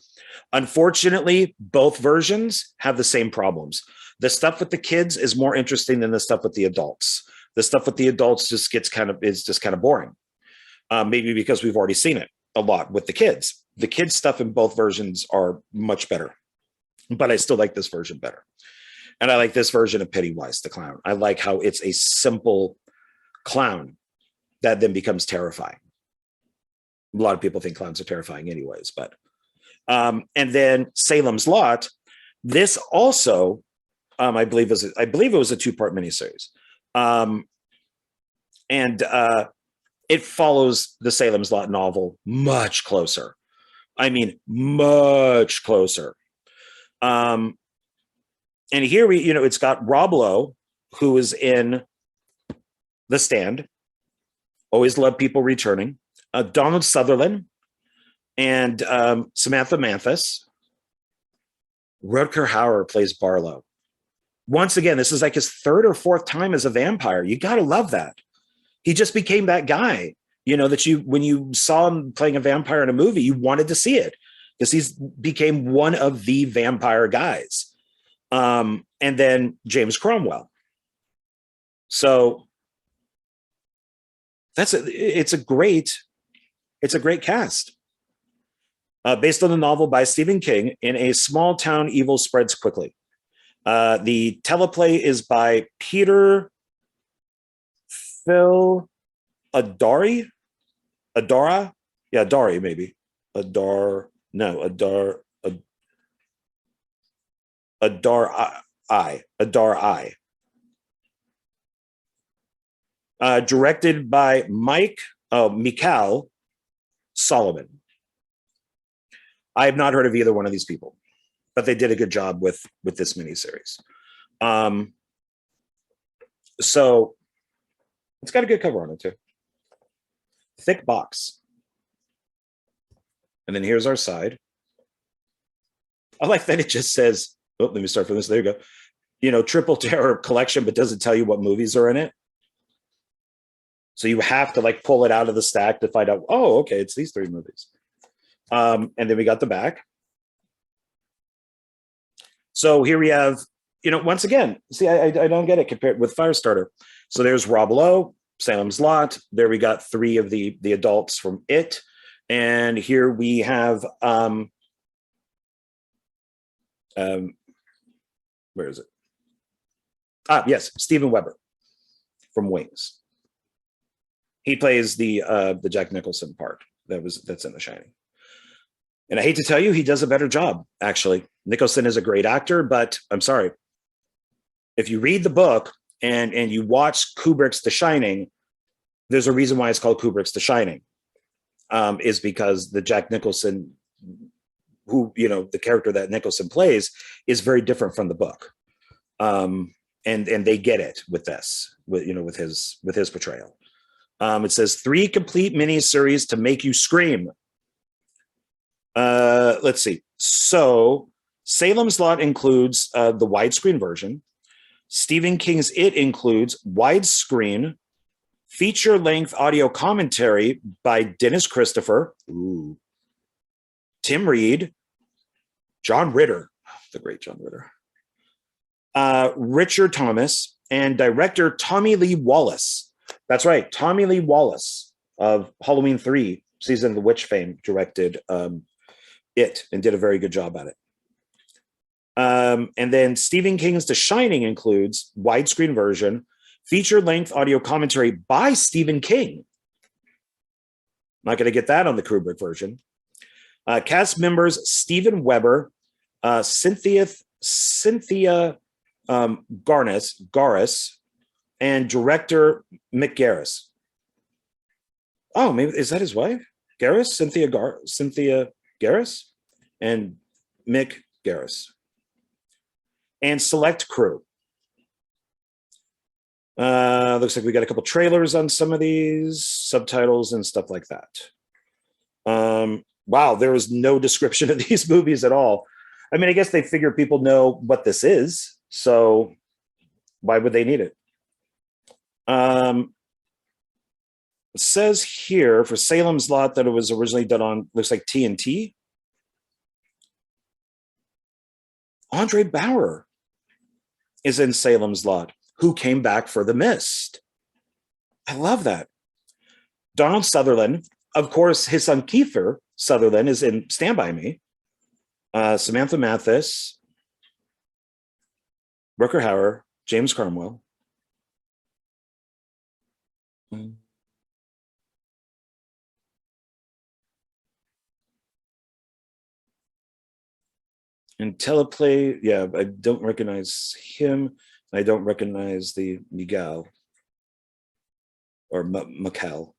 A: Unfortunately, both versions have the same problems. The stuff with the kids is more interesting than the stuff with the adults. The stuff with the adults just is just kind of boring. Maybe because we've already seen it a lot with the kids. The kids stuff in both versions are much better, but I still like this version better. And I like this version of Pennywise the Clown. I like how it's a simple clown that then becomes terrifying. A lot of people think clowns are terrifying anyways, but and then Salem's Lot. This also, I believe it was a two-part miniseries, and it follows the Salem's Lot novel much closer. I mean, much closer. And here it's got Rob Lowe, who is in The Stand. Always love people returning. Donald Sutherland and Samantha Mathis. Rutger Hauer plays Barlow. Once again, this is like his third or fourth time as a vampire. You got to love that. He just became that guy, that when you saw him playing a vampire in a movie, you wanted to see it because he's became one of the vampire guys. And then James Cromwell. So it's a great cast. Based on the novel by Stephen King, in a small town, evil spreads quickly. The teleplay is by Peter Phil Adari? Adara? Yeah, Adari, maybe. Adar I. Directed by Mikhail Solomon. I have not heard of either one of these people, but they did a good job with this miniseries. So it's got a good cover on it too. Thick box. And then here's our side. I like that it just says, let me start from this. There you go. Triple Terror Collection, but doesn't tell you what movies are in it. So you have to pull it out of the stack to find out, oh, okay, it's these three movies. And then we got the back. So here we have, once again, see, I don't get it compared with Firestarter. So there's Rob Lowe, Salem's Lot. There we got three of the adults from It. And here we have, where is it? Yes, Steven Weber from Wings. He plays the Jack Nicholson part that's in The Shining. And I hate to tell you, he does a better job, actually. Nicholson is a great actor, but I'm sorry. If you read the book and you watch Kubrick's The Shining, there's a reason why it's called Kubrick's The Shining, is because the Jack Nicholson, who, the character that Nicholson plays, is very different from the book. And they get it with this, with his portrayal. It says 3 complete miniseries to make you scream. Let's see. So Salem's Lot includes the widescreen version. Stephen King's It includes widescreen, feature-length audio commentary by Dennis Christopher, Tim Reed, John Ritter, the great John Ritter, Richard Thomas, and director Tommy Lee Wallace. That's right, Tommy Lee Wallace of Halloween 3, Season of the Witch fame, directed It and did a very good job at it. And then Stephen King's The Shining includes widescreen version, feature-length audio commentary by Stephen King. Not going to get that on the Kubrick version. Cast members Steven Weber, Cynthia Garris, and director Mick Garris. Oh, maybe is that his wife? Garris, Cynthia Garris, and Mick Garris. And select crew. Looks like we got a couple trailers on some of these, subtitles and stuff like that. Wow, there is no description of these movies at all. I mean, I guess they figure people know what this is, So why would they need it? It says here for Salem's Lot that it was originally done on, looks like TNT. Andre Bauer is in Salem's Lot, who came back for The Mist. I love that. Donald Sutherland, of course, his son Kiefer Sutherland is in Stand By Me. Samantha Mathis, Rutger Hauer, James Cromwell. And teleplay, yeah, I don't recognize him. I don't recognize the Miguel or Mikel.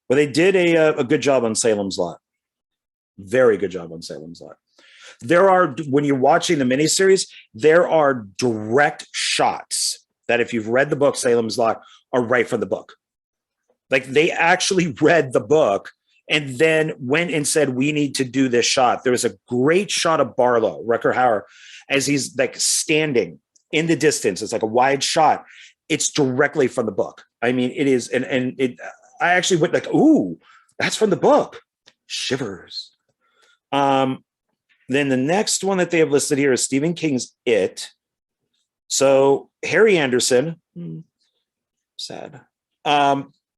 A: But they did a good job on Salem's Lot. Very good job on Salem's Lot. There are, when you're watching the miniseries, there are direct shots that if you've read the book, Salem's Lot, are right from the book. Like they actually read the book and then went and said, we need to do this shot. There was a great shot of Barlow, Rutger Hauer, as he's like standing in the distance. It's like a wide shot. It's directly from the book. I mean, it is, and it, I actually went like, ooh, that's from the book. Shivers. Then the next one that they have listed here is Stephen King's It. So Harry Anderson, sad.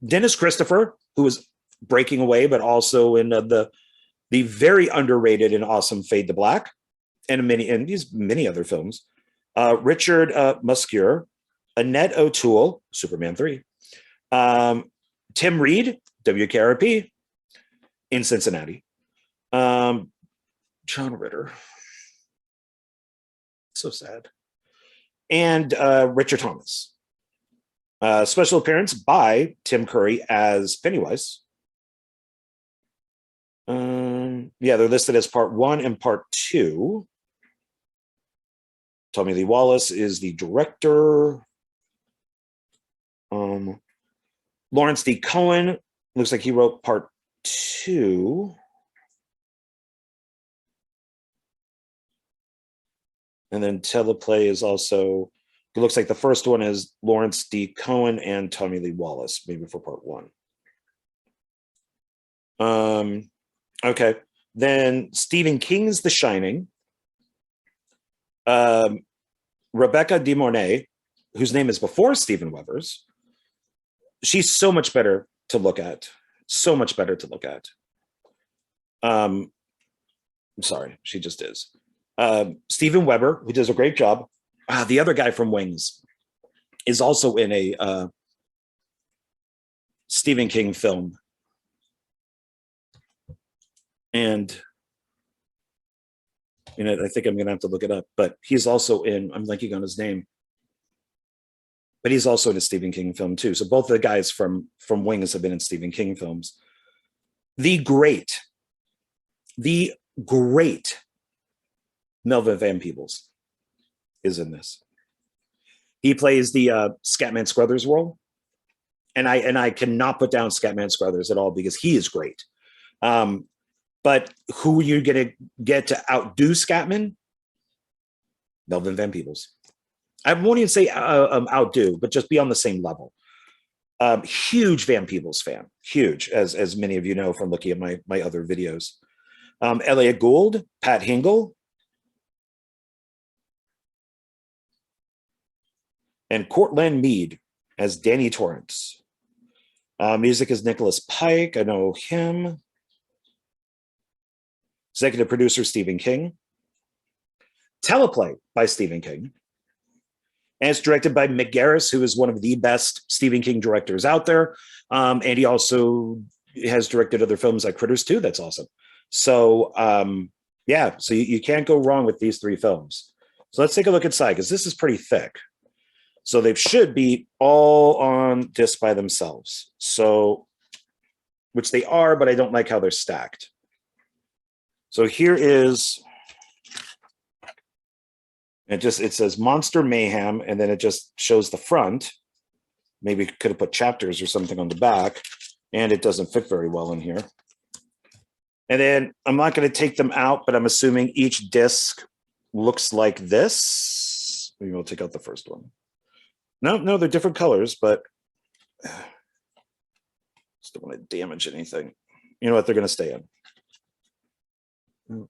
A: Dennis Christopher, who was breaking away, but also in the very underrated and awesome Fade to Black, and these many other films. Richard Muscure, Annette O'Toole, Superman 3, Tim Reed, WKRP, in Cincinnati, John Ritter, so sad, and Richard Thomas. Special appearance by Tim Curry as Pennywise. Yeah, they're listed as part 1 and part 2. Tommy Lee Wallace is the director. Lawrence D. Cohen looks like he wrote part 2. And then teleplay is also, it looks like the first one is Lawrence D. Cohen and Tommy Lee Wallace, maybe for part 1. Okay. Then Stephen King's The Shining. Rebecca De Mornay, whose name is before Steven Weber's. She's so much better to look at. So much better to look at. I'm sorry, she just is. Steven Weber, who does a great job. The other guy from Wings is also in a Stephen King film. And I think I'm going to have to look it up, but he's also in, I'm blanking on his name, but he's also in a Stephen King film too. So both the guys from Wings have been in Stephen King films. The great Melvin Van Peebles is in this. He plays the Scatman Scruthers role. And I cannot put down Scatman Scruthers at all because he is great. But who are you going to get to outdo Scatman? Melvin Van Peebles. I won't even say outdo, but just be on the same level. Huge Van Peebles fan. Huge, as many of you know from looking at my other videos. Elliot Gould, Pat Hingle, and Courtland Mead as Danny Torrance. Music is Nicholas Pike. I know him. Executive producer, Stephen King. Teleplay by Stephen King. And it's directed by Mick Garris, who is one of the best Stephen King directors out there. And he also has directed other films like Critters 2. That's awesome. So, yeah, so you can't go wrong with these 3 films. So let's take a look inside, because this is pretty thick. So they should be all on disc by themselves. So, which they are, but I don't like how they're stacked. So here is, it says Monster Mayhem, and then it just shows the front. Maybe could have put chapters or something on the back, and it doesn't fit very well in here. And then I'm not going to take them out, but I'm assuming each disc looks like this. Maybe we'll take out the first one. No, they're different colors, but just don't want to damage anything. You know what? They're going to stay in.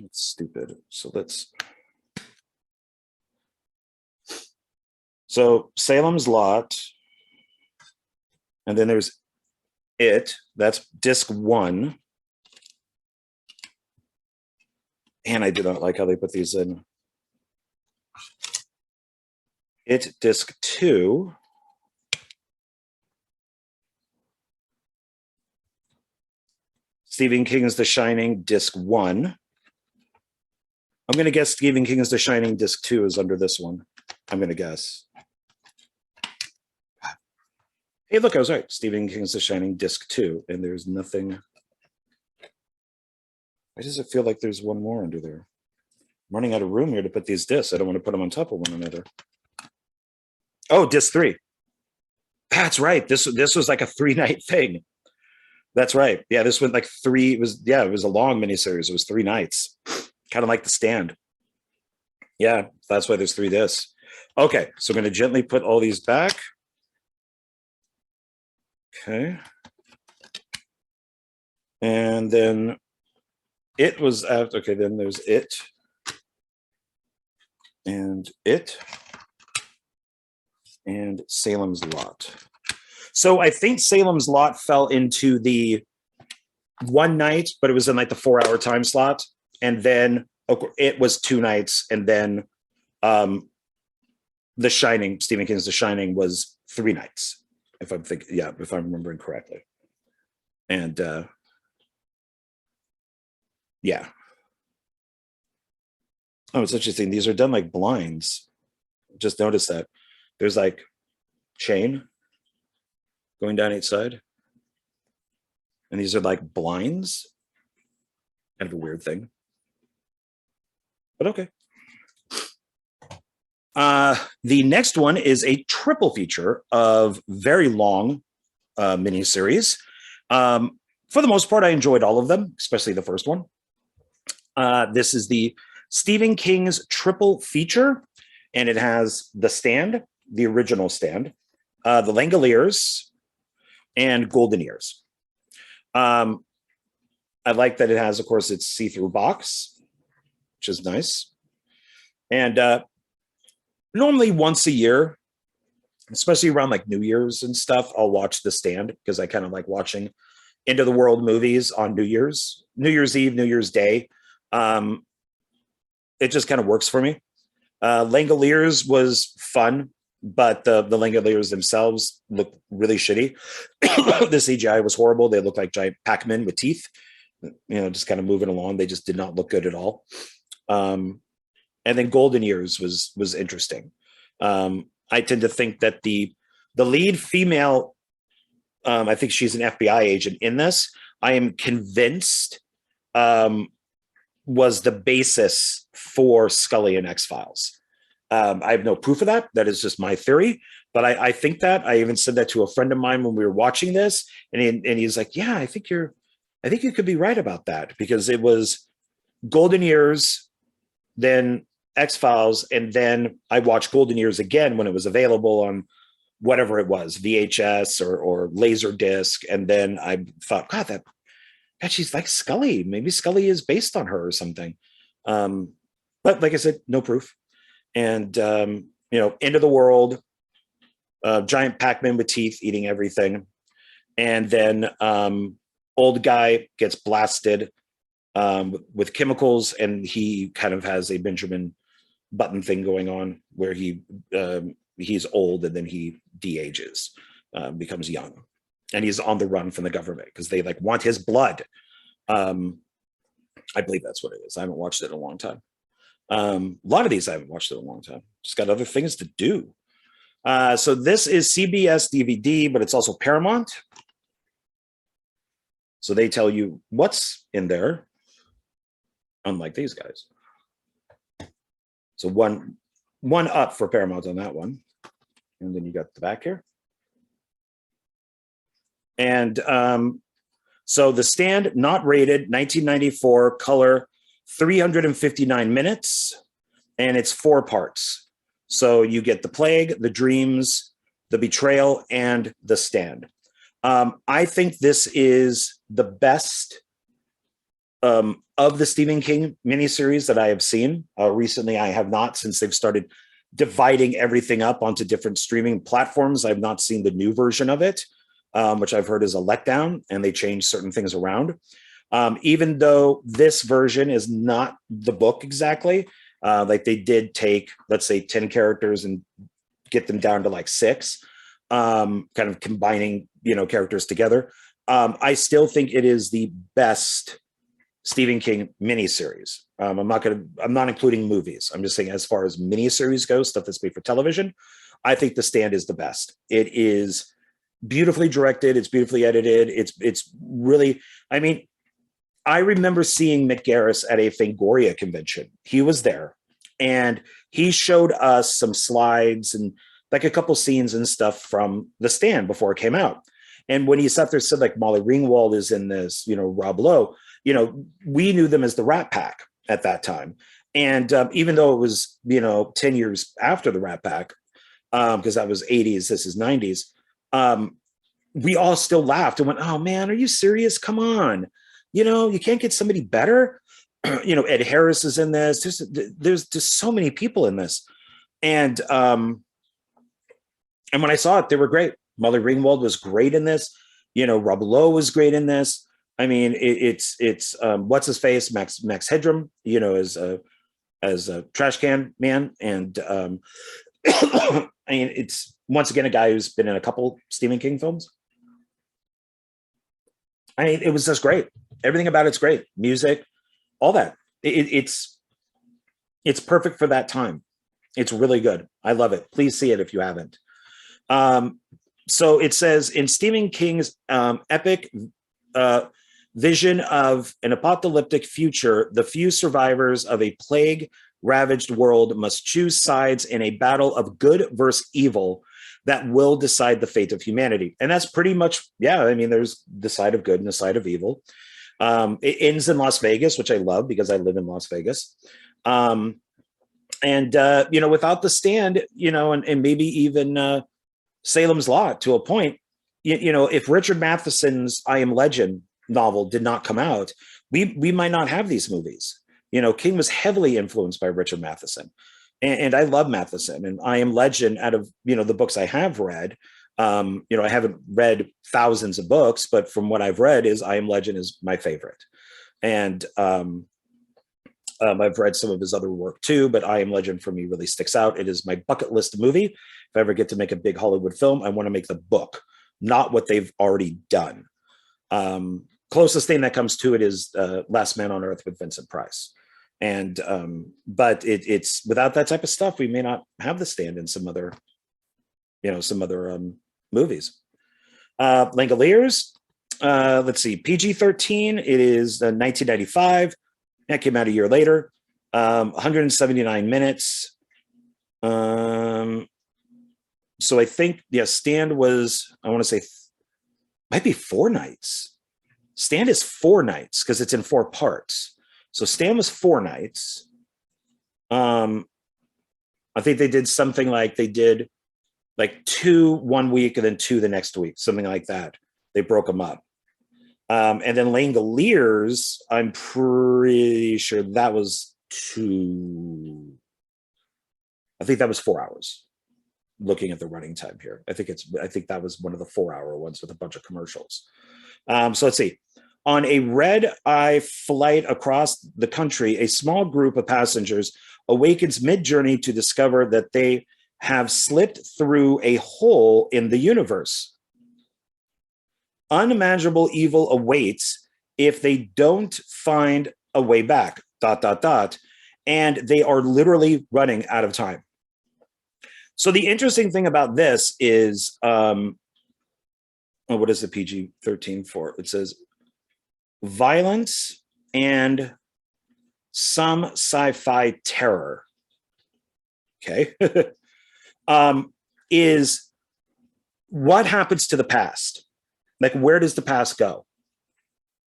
A: It's stupid. So Salem's Lot, and then there's It. That's disc 1. And I do not like how they put these in. It, disc 2. Stephen King's The Shining, disc 1. I'm going to guess Stephen King's The Shining, disc 2 is under this one. I'm going to guess. Hey, look, I was right. Stephen King's The Shining, disc 2, and there's nothing. Why does it feel like there's one more under there? I'm running out of room here to put these discs. I don't want to put them on top of one another. Oh, disc 3. That's right. This was like a 3-night thing. That's right. Yeah, this went like 3. It was a long miniseries. It was 3 nights, kind of like The Stand. Yeah, that's why there's 3 discs. Okay, so I'm going to gently put all these back. Okay, and then It was after. Okay, then there's It, and Salem's Lot. So I think Salem's Lot fell into the 1 night, but it was in like the 4-hour time slot. And then It was 2 nights. And then The Shining, Stephen King's The Shining, was 3 nights. If I'm remembering correctly. And yeah. Oh, it's interesting. These are done like blinds. Just notice that. There's like chain going down each side. And these are like blinds. Kind of a weird thing. But okay. The next one is a triple feature of very long miniseries. For the most part, I enjoyed all of them, especially the first one. This is the Stephen King's triple feature, and it has The Stand, the original Stand, The Langoliers, and Golden Years. I like that it has, of course, its see-through box, which is nice. And normally once a year, especially around like New Year's and stuff, I'll watch The Stand because I kind of like watching end of the world movies on New Year's Eve, New Year's Day. It just kind of works for me. Langoliers was fun, but the Langoliers themselves look really shitty. The CGI was horrible. They looked like giant Pac-Man with teeth, just kind of moving along. They just did not look good at all. And then Golden Years was interesting. I tend to think that the lead female, I think she's an FBI agent in this, I am convinced was the basis for Scully and X-Files. I have no proof of that. That is just my theory. But I think that. I even said that to a friend of mine when we were watching this, and he's like, "Yeah, I think you could be right about that," because it was Golden Years, then X-Files, and then I watched Golden Years again when it was available on whatever it was, VHS or Laserdisc, and then I thought, God, she's like Scully. Maybe Scully is based on her or something. But like I said, no proof. And end of the world, giant Pac-Man with teeth eating everything, and then old guy gets blasted with chemicals, and he kind of has a Benjamin Button thing going on where he's old and then he de-ages, becomes young, and he's on the run from the government because they like want his blood. I believe that's what it is. I haven't watched it in a long time. A lot of these I haven't watched in a long time. Just got other things to do. So this is CBS DVD, but it's also Paramount. So they tell you what's in there, unlike these guys. So one up for Paramount on that one. And then you got the back here. And so The Stand, not rated, 1994, color, 359 minutes, and it's 4 parts. So you get the plague, the dreams, the betrayal, and the stand. I think this is the best of the Stephen King miniseries that I have seen. Recently, I have not, since they've started dividing everything up onto different streaming platforms. I've not seen the new version of it, which I've heard is a letdown, and they changed certain things around. Even though this version is not the book exactly, like they did take, let's say, 10 characters and get them down to like 6, kind of combining, characters together. I still think it is the best Stephen King miniseries. I'm not including movies. I'm just saying, as far as miniseries goes, stuff that's made for television, I think The Stand is the best. It is beautifully directed. It's beautifully edited. It's really, I mean, I remember seeing Mick Garris at a Fangoria convention. He was there, and he showed us some slides and like a couple scenes and stuff from The Stand before it came out. And when he sat there, said like Molly Ringwald is in this, Rob Lowe, we knew them as the Rat Pack at that time. And even though it was, 10 years after the Rat Pack, because that was 80s, this is 90s, we all still laughed and went, oh man, are you serious? Come on. You can't get somebody better. Ed Harris is in this. There's just so many people in this. And when I saw it, they were great. Molly Ringwald was great in this. Rob Lowe was great in this. I mean, it's what's his face, Max Headroom, as a trash can man, and I mean, it's once again a guy who's been in a couple Stephen King films. I mean, it was just great. Everything about it's great. Music, all that. It's perfect for that time. It's really good. I love it. Please see it if you haven't. So it says, in Stephen King's epic vision of an apocalyptic future, the few survivors of a plague-ravaged world must choose sides in a battle of good versus evil that will decide the fate of humanity. And that's pretty much, yeah, I mean, there's the side of good and the side of evil. It ends in Las Vegas, which I love because I live in Las Vegas. And without The Stand, and maybe even Salem's Lot to a point, if Richard Matheson's I Am Legend novel did not come out, we might not have these movies. King was heavily influenced by Richard Matheson, and I love Matheson. And I Am Legend, out of the books I have read, I haven't read thousands of books, but from what I've read, is I Am Legend is my favorite. And I've read some of his other work too, but I Am Legend for me really sticks out. It is my bucket list movie. If I ever get to make a big Hollywood film, I want to make the book, not what they've already done. Closest thing that comes to it is Last Man on Earth with Vincent Price. And but it's without that type of stuff, we may not have The Stand in some other movies. Langoliers, let's see, PG-13. It is 1995. That came out a year later. 179 minutes. So I think, Stand was, I want to say, might be 4 nights. Stand is 4 nights because it's in 4 parts. So Stand was 4 nights. I think they did something like they did like 2 one week and then 2 the next week, something like that. They broke them up. And then Langoliers, I'm pretty sure that was 2. I think that was 4 hours. Looking at the running time here, I think that was one of the 4-hour ones with a bunch of commercials. So let's see. On a red-eye flight across the country, a small group of passengers awakens mid-journey to discover that they have slipped through a hole in the universe. Unimaginable evil awaits if they don't find a way back, ... And they are literally running out of time. So the interesting thing about this is, what is the PG-13 for? It says violence and some sci-fi terror. Okay. Is what happens to the past? Like, where does the past go?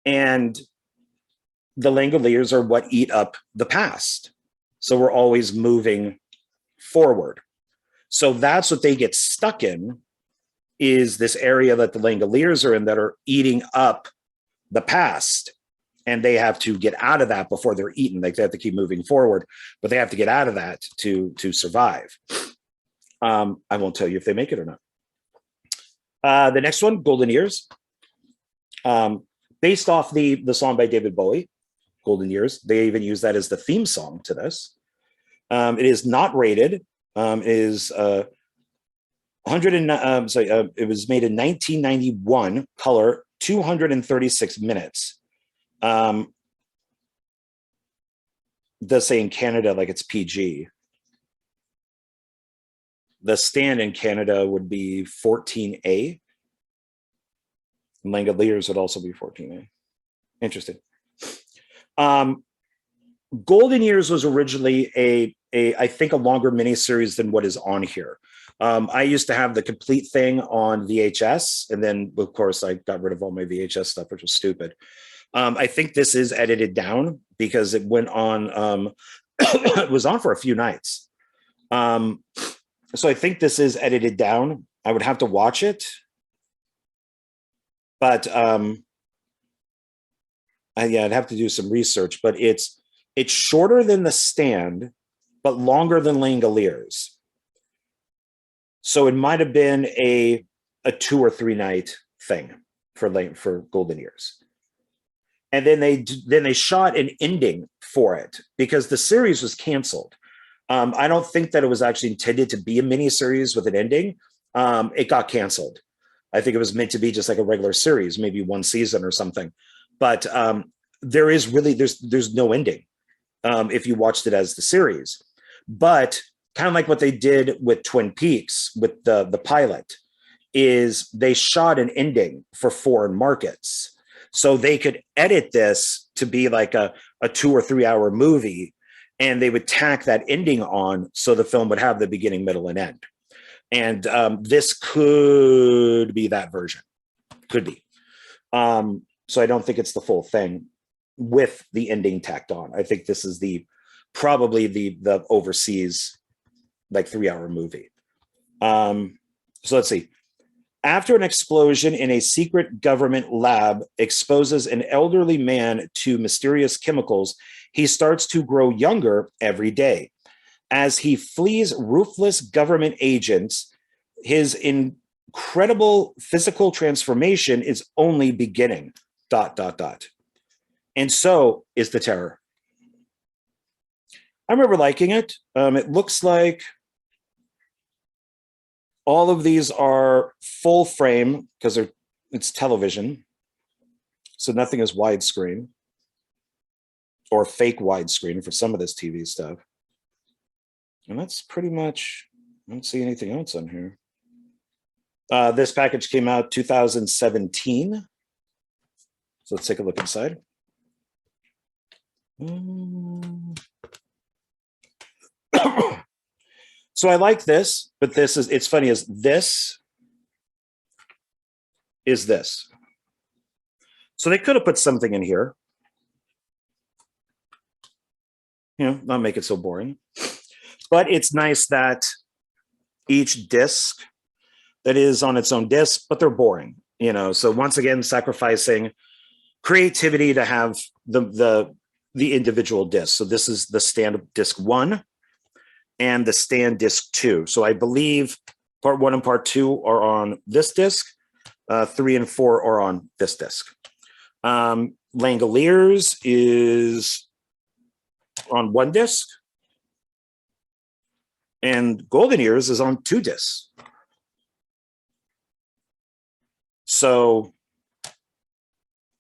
A: And the Langoliers are what eat up the past. So we're always moving forward. So that's what they get stuck in, is this area that the Langoliers are in that are eating up the past. And they have to get out of that before they're eaten. Like they have to keep moving forward, but they have to get out of that to survive. I won't tell you if they make it or not. The next one, Golden Years. Based off the song by David Bowie, Golden Years. They even use that as the theme song to this. It is not rated. It is 100 and it was made in 1991, color 236 minutes. Does say in Canada like it's PG. The stand in Canada would be 14A. Langoliers would also be 14A. Interesting. Golden Years was originally I think a longer miniseries than what is on here. I used to have the complete thing on VHS, and then of course I got rid of all my VHS stuff, which was stupid. I think this is edited down because it went on. It was on for a few nights. So I think this is edited down. I would have to watch it. But yeah, I'd have to do some research. But it's shorter than The Stand, but longer than Langoliers. So it might have been a 2 or 3 night thing for Golden Years. And then they shot an ending for it because the series was canceled. I don't think that it was actually intended to be a miniseries with an ending. It got canceled. I think it was meant to be just like a regular series, maybe 1 season or something. But there's no ending if you watched it as the series. But kind of like what they did with Twin Peaks with the pilot, is they shot an ending for foreign markets. So they could edit this to be like a 2 or 3 hour movie, and they would tack that ending on so the film would have the beginning, middle, and end. And this could be that version. Could be. So I don't think it's the full thing with the ending tacked on. I think this is probably the overseas like 3 hour movie. So let's see. After an explosion in a secret government lab exposes an elderly man to mysterious chemicals, he starts to grow younger every day. As he flees ruthless government agents, his incredible physical transformation is only beginning. ... And so is the terror. I remember liking it. It looks like all of these are full frame because it's television. So nothing is widescreen or fake widescreen for some of this TV stuff. And that's pretty much, I don't see anything else on here. This package came out 2017. So let's take a look inside. So I like this, but it's funny as this is this. So they could have put something in here. Not make it so boring. But it's nice that each disc that is on its own disc, but they're boring. So once again, sacrificing creativity to have the individual discs. So this is the stand disc 1 and the stand disc 2. So I believe part 1 and part 2 are on this disc. 3 and 4 are on this disc. Langoliers is on 1 disc. And Golden Years is on 2 discs. So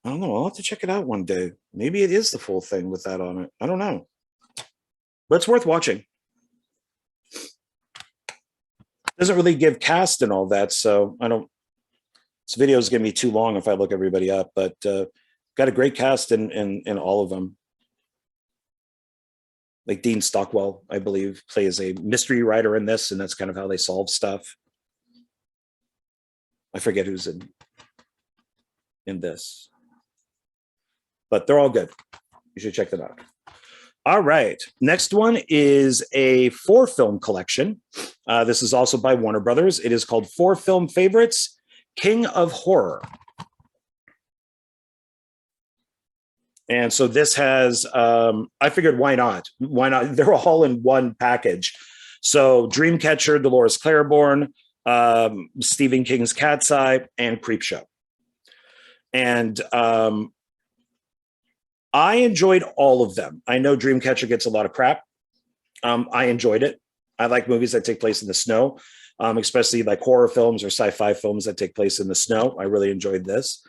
A: I don't know. I'll have to check it out one day. Maybe it is the full thing with that on it. I don't know. But it's worth watching. Doesn't really give cast and all that, so I don't. This video is going to be too long if I look everybody up, but got a great cast in all of them. Like Dean Stockwell, I believe, plays a mystery writer in this, and that's kind of how they solve stuff. I forget who's in this, but they're all good. You should check that out. All right. Next one is a 4-film collection. This is also by Warner Brothers. It is called 4 Film Favorites, King of Horror. And so this has, I figured, why not? Why not? They're all in one package. So Dreamcatcher, Dolores Claiborne, Stephen King's Cat's Eye, and Creepshow. And I enjoyed all of them. I know Dreamcatcher gets a lot of crap. I enjoyed it. I like movies that take place in the snow, especially like horror films or sci-fi films that take place in the snow. I really enjoyed this.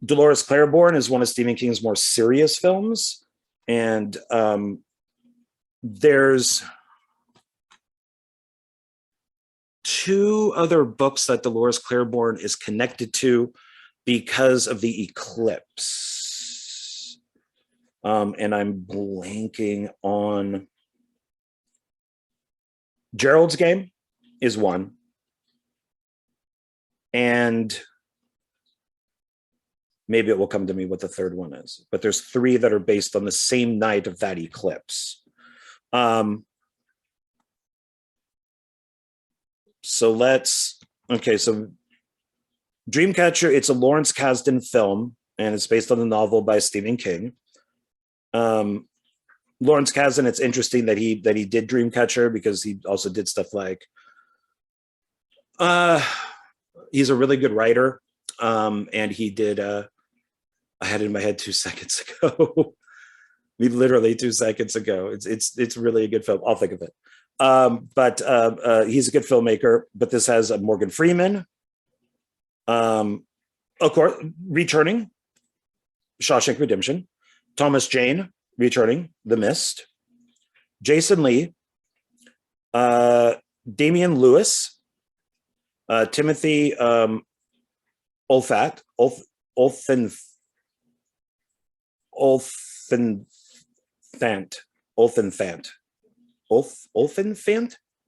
A: Dolores Claiborne is one of Stephen King's more serious films. And there's 2 other books that Dolores Claiborne is connected to because of the eclipse. And I'm blanking on. Gerald's Game is one. And maybe it will come to me what the third one is. But there's 3 that are based on the same night of that eclipse. So Dreamcatcher, it's a Lawrence Kasdan film, and it's based on the novel by Stephen King. Lawrence Kasdan, it's interesting that he did Dreamcatcher because he also did stuff like, he's a really good writer, and he did, I had it in my head 2 seconds ago. Literally 2 seconds ago. It's really a good film. I'll think of it. But he's a good filmmaker. But this has Morgan Freeman, of course, returning, Shawshank Redemption, Thomas Jane, returning, The Mist, Jason Lee, Damian Lewis, Timothy Olyphant,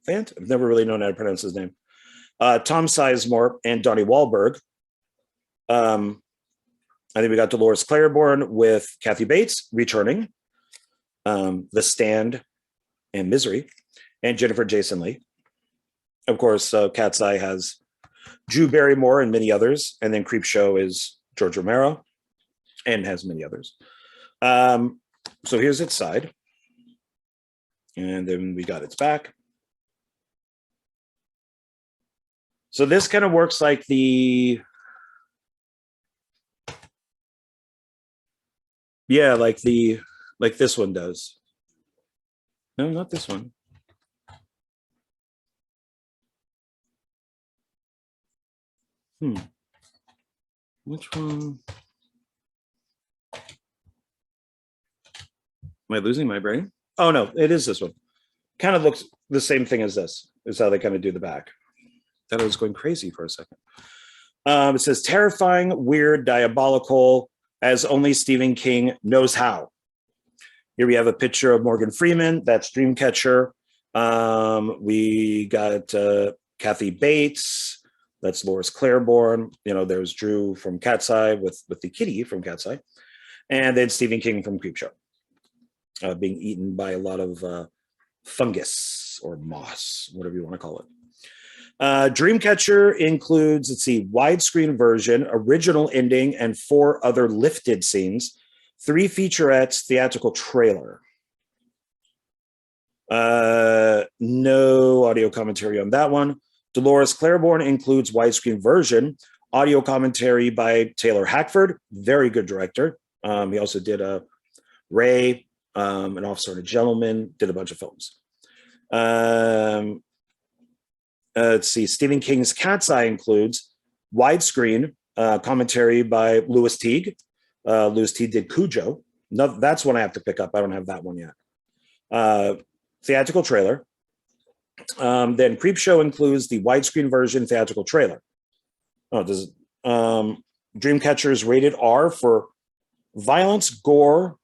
A: I've never really known how to pronounce his name. Tom Sizemore and Donnie Wahlberg. I think we got Dolores Claiborne with Kathy Bates returning, The Stand and Misery, and Jennifer Jason Leigh. Of course, Cat's Eye has Drew Barrymore and many others, and then Creepshow is George Romero and has many others. So here's its side, and then we got its back. So this kind of works like like this one does. No, not this one. Which one? Am I losing my brain? Oh no, it is this one. Kind of looks the same thing as this, is how they kind of do the back. Thought I was going crazy for a second. It says terrifying, weird, diabolical, as only Stephen King knows how. Here we have a picture of Morgan Freeman. That's Dreamcatcher. We got Kathy Bates. That's Dolores Claiborne. You know, there's Drew from Cat's Eye with the kitty from Cat's Eye. And then Stephen King from Creepshow, being eaten by a lot of fungus or moss, whatever you want to call it. Dreamcatcher includes, let's see, widescreen version, original ending, and 4 other lifted scenes, 3 featurettes, theatrical trailer. No audio commentary on that one. Dolores Claiborne includes widescreen version, audio commentary by Taylor Hackford, very good director. He also did Ray, An Officer and a Gentleman, did a bunch of films. Let's see, Stephen King's Cat's Eye includes widescreen commentary by Louis Teague. Louis Teague did Cujo. No, that's one I have to pick up. I don't have that one yet. Theatrical trailer. Then Creepshow includes the widescreen version theatrical trailer. Oh, does Dreamcatcher is rated R for violence, gore.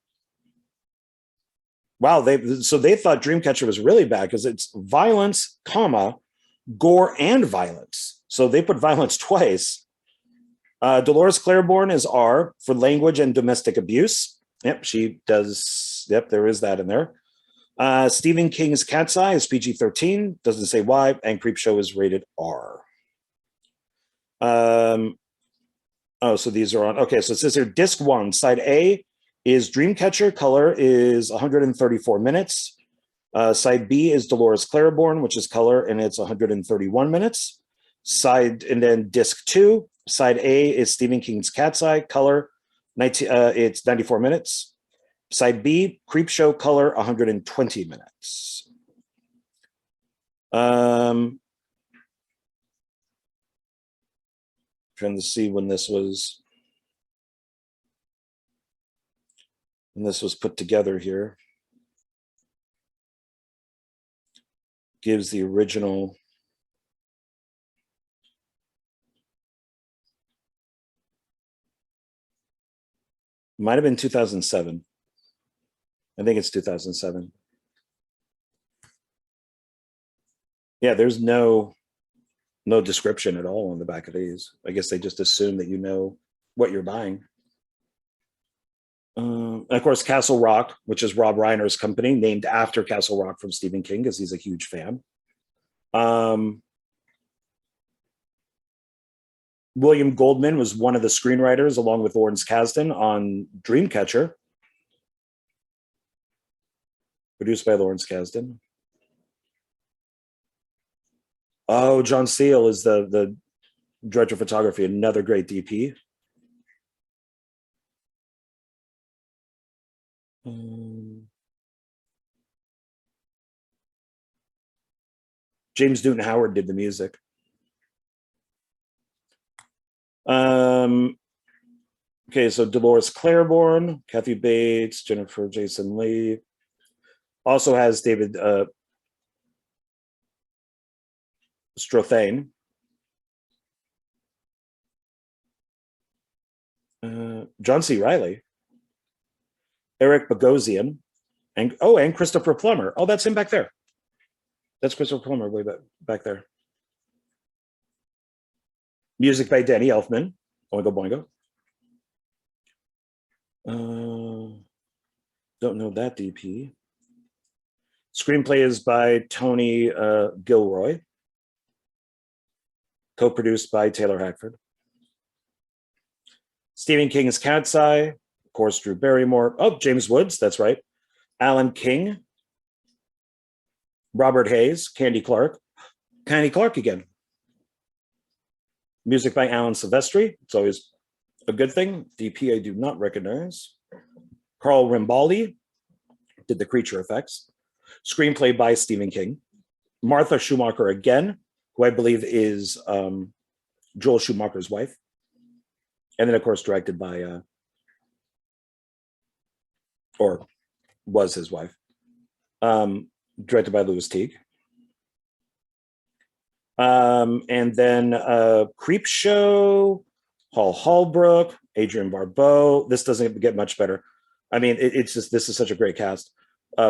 A: Wow, they thought Dreamcatcher was really bad because it's violence, comma, gore and violence. So they put violence twice. Dolores Claiborne is R for language and domestic abuse. Yep, she does. Yep, there is that in there. Stephen King's Cat's Eye is PG-13. Doesn't say why. And Creepshow is rated R. Oh, so these are on. Okay, so it says here disc 1, side A is Dreamcatcher. Color is 134 minutes. Side B is Dolores Claiborne, which is color, and it's 131 minutes. And then disc 2, side A is Stephen King's Cat's Eye. Color, it's 94 minutes. Side B, Creepshow, color, 120 minutes. Trying to see when this was put together here. Gives the original. Might have been 2007. I think it's 2007. Yeah, there's no description at all on the back of these. I guess they just assume that you know what you're buying. And of course, Castle Rock, which is Rob Reiner's company, named after Castle Rock from Stephen King, because he's a huge fan. William Goldman was one of the screenwriters, along with Lawrence Kasdan, on Dreamcatcher, produced by Lawrence Kasdan. Oh, John Seale is the director of photography, another great DP. James Newton Howard did the music. Okay, so Dolores Claiborne, Kathy Bates, Jennifer Jason Leigh. Also has David Strathairn. John C. Reilly. Eric Bogosian. And Christopher Plummer. Oh, that's him back there. That's Christopher Plummer way back there. Music by Danny Elfman. Oingo Boingo. Don't know that DP. Screenplay is by Tony Gilroy. Co-produced by Taylor Hackford. Stephen King's Cat's Eye. Of course, Drew Barrymore. Oh, James Woods, that's right. Alan King. Robert Hayes. Candy Clark. Candy Clark again. Music by Alan Silvestri. It's always a good thing. DP I do not recognize. Carl Rimbaldi did the creature effects. Screenplay by Stephen King. Martha Schumacher again, who I believe is Joel Schumacher's wife. And then, of course, directed by, or was his wife, directed by Louis Teague. And then Creepshow, Hall Holbrook, Adrienne Barbeau. This doesn't get much better. I mean, it's just, this is such a great cast.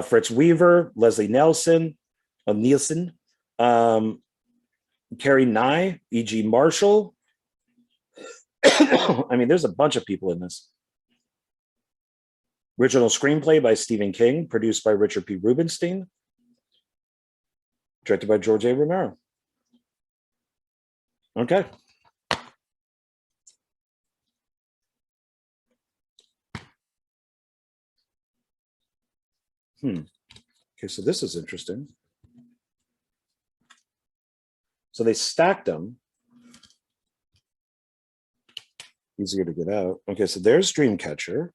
A: Fritz Weaver, Leslie Nielsen, Carrie Nye, E.G. Marshall. I mean, there's a bunch of people in this. Original screenplay by Stephen King, produced by Richard P. Rubenstein, directed by George A. Romero. Okay. Okay, so this is interesting. So they stacked them. Easier to get out. Okay, so there's Dreamcatcher.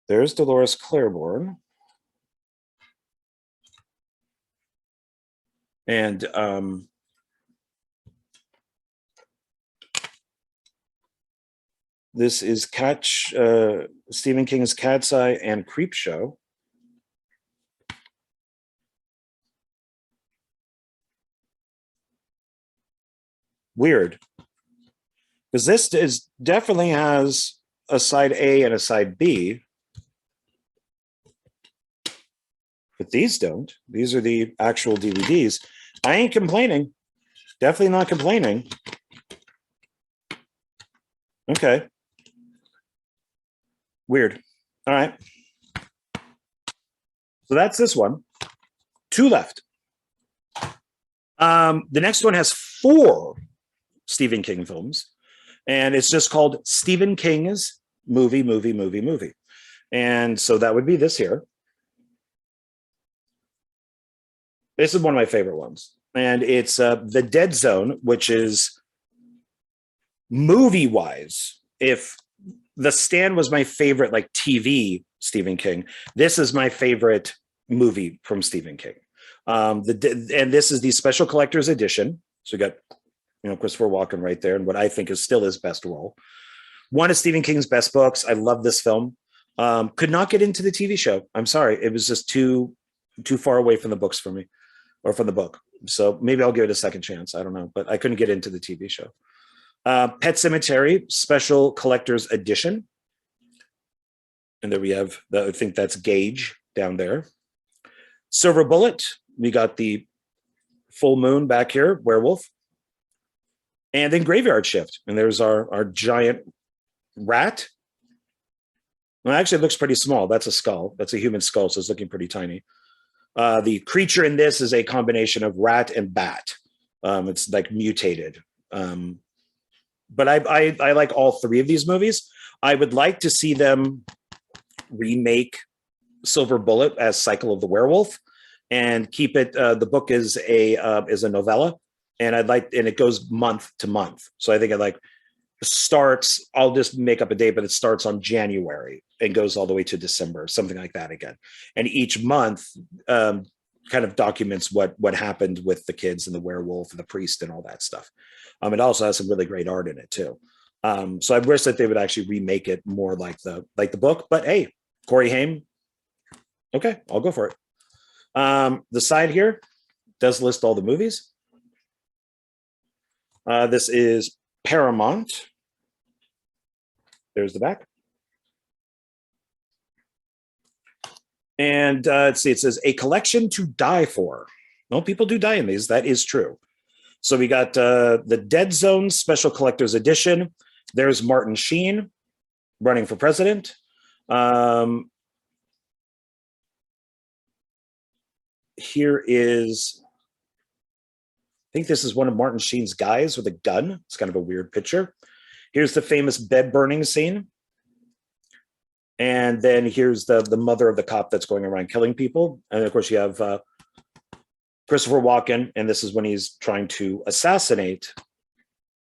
A: There's Dolores Claiborne. And this is Stephen King's Cat's Eye and Creepshow. Weird, because this definitely has a side A and a side B, but these don't. These are the actual DVDs. I ain't complaining. Definitely not complaining. Okay. Weird. All right. So that's this one. 2 left. The next one has 4 Stephen King films, and it's just called Stephen King's Movie. And so that would be this here. This is one of my favorite ones. And it's The Dead Zone, which is movie-wise, if The Stand was my favorite like TV Stephen King, this is my favorite movie from Stephen King. And this is the special collector's edition. So you got, Christopher Walken right there, and what I think is still his best role. One of Stephen King's best books. I love this film. Could not get into the TV show. I'm sorry. It was just too far away from the books for me, or from the book. So maybe I'll give it a second chance. I don't know, but I couldn't get into the TV show. Pet Sematary special collector's edition. And there we have, I think that's Gage down there. Silver Bullet. We got the full moon back here, werewolf. And then Graveyard Shift. And there's our giant rat. Well, actually, it looks pretty small. That's a skull. That's a human skull, so it's looking pretty tiny. The creature in this is a combination of rat and bat. It's like mutated. But I like all 3 of these movies. I would like to see them remake Silver Bullet as Cycle of the Werewolf and keep it. The book is a novella, and it goes month to month. So I think it starts. I'll just make up a date, but it starts on January and goes all the way to December, something like that again. And each month kind of documents what happened with the kids and the werewolf and the priest and all that stuff. It also has some really great art in it too. So I wish that they would actually remake it more like the book. But hey, Corey Haim, okay, I'll go for it. The side here does list all the movies. This is Paramount. There's the back. And let's see, it says a collection to die for. No, people do die in these. That is true. So we got the Dead Zone Special Collector's Edition. There's Martin Sheen running for president. Here is, I think this is one of Martin Sheen's guys with a gun. It's kind of a weird picture. Here's the famous bed burning scene. And then here's the mother of the cop that's going around killing people. And of course you have Christopher Walken, and this is when he's trying to assassinate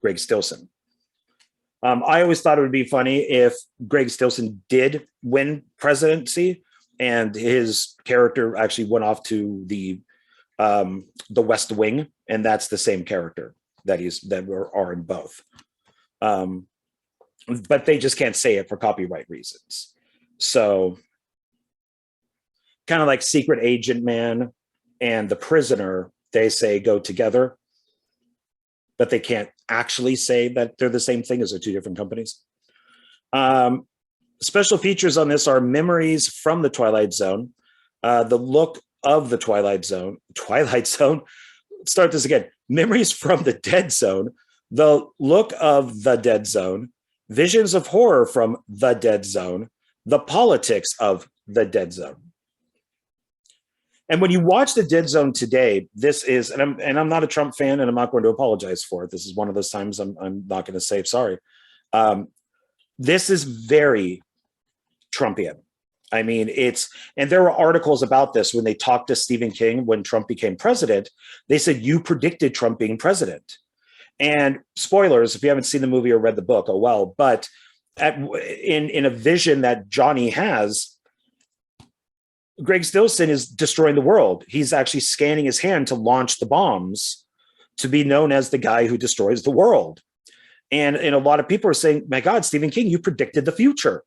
A: Greg Stilson. I always thought it would be funny if Greg Stilson did win presidency and his character actually went off to the West Wing, and that's the same character that are in both. But they just can't say it for copyright reasons. So kind of like Secret Agent Man and The Prisoner, they say go together, but they can't actually say that they're the same thing as they're 2 different companies. Special features on this are memories from the Twilight Zone, the look of the Twilight Zone, let's start this again, memories from the Dead Zone, the look of the Dead Zone, visions of horror from the Dead Zone, the politics of the Dead Zone. And when you watch the Dead Zone today, this is, and I'm not a Trump fan, and I'm not going to apologize for it. This is one of those times I'm not going to say sorry. This is very Trumpian. I mean, and there were articles about this when they talked to Stephen King when Trump became president. They said, you predicted Trump being president. And spoilers, if you haven't seen the movie or read the book, oh well, but in a vision that Johnny has, Greg Stilson is destroying the world. He's actually scanning his hand to launch the bombs to be known as the guy who destroys the world. And a lot of people are saying, my God, Stephen King, you predicted the future.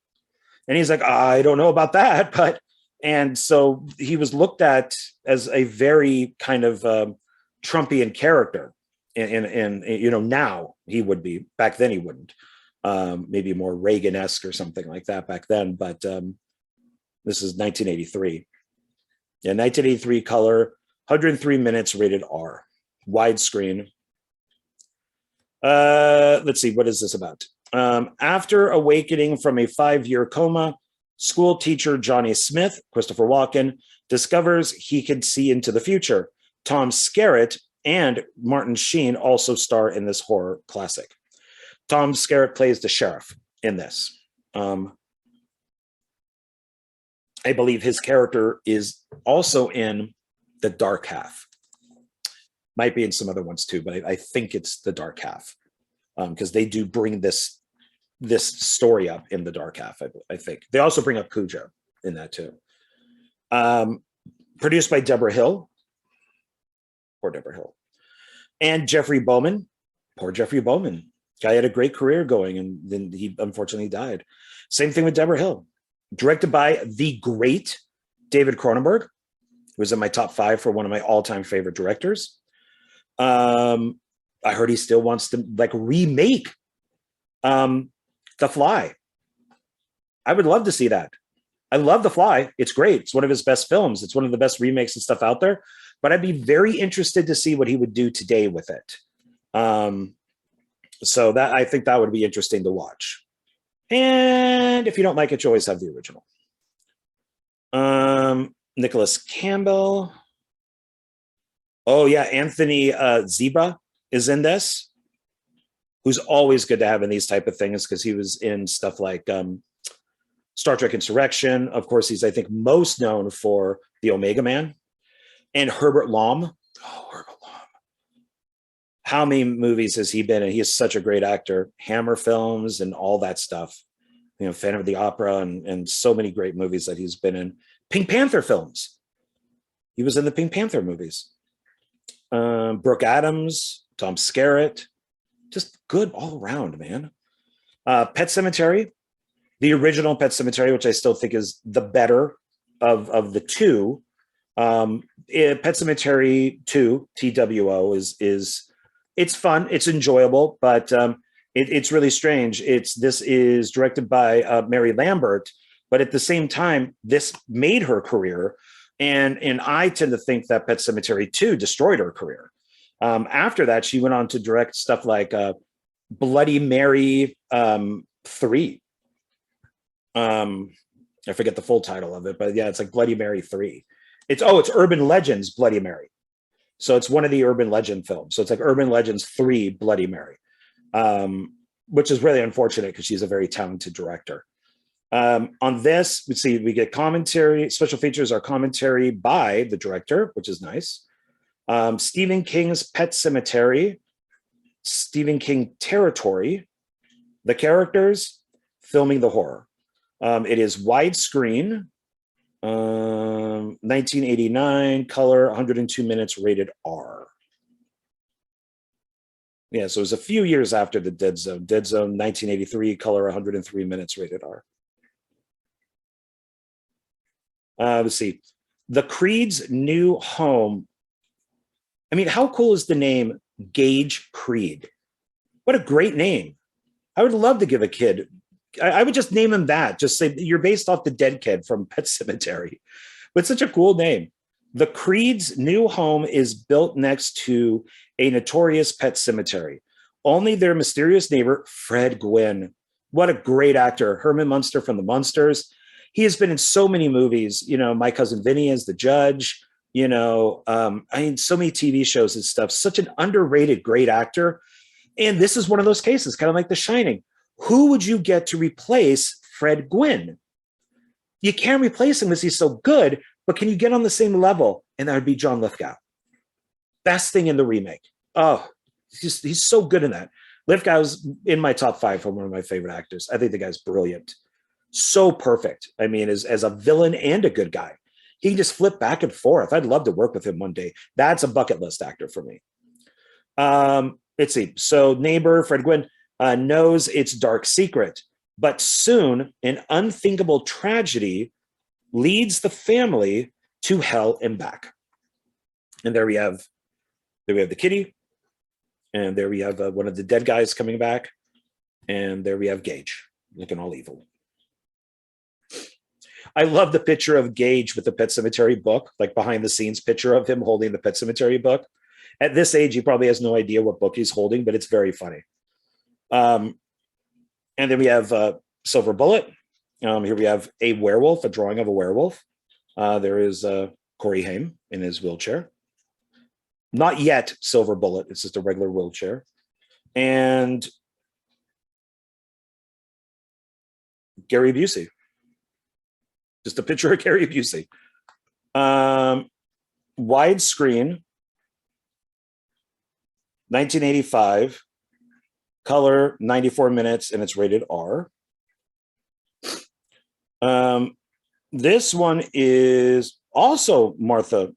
A: And he's like, I don't know about that. And so he was looked at as a very kind of Trumpian character. And now he would be. Back then he wouldn't. Maybe more Reagan-esque or something like that back then. But this is 1983. Yeah, 1983 color, 103 minutes, rated R. widescreen. Let's see, what is this about? After awakening from a 5-year coma, school teacher Johnny Smith, Christopher Walken, discovers he can see into the future. Tom Skerritt and Martin Sheen also star in this horror classic. Tom Skerritt plays the sheriff in this. I believe his character is also in The Dark Half. Might be in some other ones too, but I think it's The Dark Half, because they do bring this story up in The Dark Half, I think. They also bring up Cujo in that too. Produced by Deborah Hill. Poor Deborah Hill. And Jeffrey Bowman. Poor Jeffrey Bowman. Guy had a great career going, and then he unfortunately died. Same thing with Deborah Hill. Directed by the great David Cronenberg, who was in my top 5 for one of my all-time favorite directors. I heard he still wants to remake The Fly. I would love to see that. I love The Fly. It's great. It's one of his best films. It's one of the best remakes and stuff out there. But I'd be very interested to see what he would do today with it. So that, I think that would be interesting to watch. And if you don't like it, you always have the original. Nicholas Campbell. Oh yeah, Anthony Zebra is in this, who's always good to have in these type of things because he was in stuff like Star Trek Insurrection. Of course, he's, I think, most known for The Omega Man. And Herbert Lom. Oh, Herbert Lom. How many movies has he been in? He is such a great actor. Hammer films and all that stuff. You know, Phantom of the Opera and so many great movies that he's been in. Pink Panther films. He was in the Pink Panther movies. Brooke Adams, Tom Skerritt. Just good all around, man. Pet Sematary. The original Pet Sematary, which I still think is the better of the two. Pet Sematary 2, TWO, is it's fun, it's enjoyable, but it's really strange. This is directed by Mary Lambert, but at the same time, this made her career, and I tend to think that Pet Sematary 2 destroyed her career. After that, she went on to direct stuff like Bloody Mary 3. I forget the full title of it, but yeah, it's like Bloody Mary 3. It's Urban Legends Bloody Mary. So it's one of the Urban Legend films. So it's like Urban Legends 3 Bloody Mary, which is really unfortunate because she's a very talented director. On this, we get commentary. Special features are commentary by the director, which is nice. Stephen King's Pet Sematary, Stephen King territory, the characters, filming the horror. It is widescreen. 1989, color, 102 minutes, rated R. Yeah, so it was a few years after the Dead Zone. Dead Zone, 1983, color, 103 minutes, rated R. Let's see. The Creed's new home. I mean, how cool is the name Gage Creed? What a great name. I would love to give a kid, I would just name him that. Just say you're based off the dead kid from Pet Sematary. But such a cool name. The Creed's new home is built next to a notorious pet cemetery. Only their mysterious neighbor, Fred Gwynn. What a great actor. Herman Munster from the Munsters. He has been in so many movies. You know, My Cousin Vinny as the judge. You know, so many TV shows and stuff. Such an underrated, great actor. And this is one of those cases, kind of like The Shining. Who would you get to replace Fred Gwynn? You can't replace him because he's so good, but can you get on the same level? And that would be John Lithgow. Best thing in the remake. Oh, he's so good in that. Lithgow's in my top 5 for one of my favorite actors. I think the guy's brilliant. So perfect. I mean, as a villain and a good guy. He can just flip back and forth. I'd love to work with him one day. That's a bucket list actor for me. Let's see. So neighbor, Fred Gwynn, knows its dark secret. But soon, an unthinkable tragedy leads the family to hell and back. And there we have the kitty, and there we have one of the dead guys coming back, and there we have Gage looking all evil. I love the picture of Gage with the Pet Sematary book, like behind the scenes picture of him holding the Pet Sematary book. At this age, he probably has no idea what book he's holding, but it's very funny. And then we have Silver Bullet. Here we have a werewolf, a drawing of a werewolf. There is Corey Haim in his wheelchair. Not yet Silver Bullet. It's just a regular wheelchair. And Gary Busey. Just a picture of Gary Busey. Widescreen, 1985, color 94 minutes, and it's rated R. This one is also Martha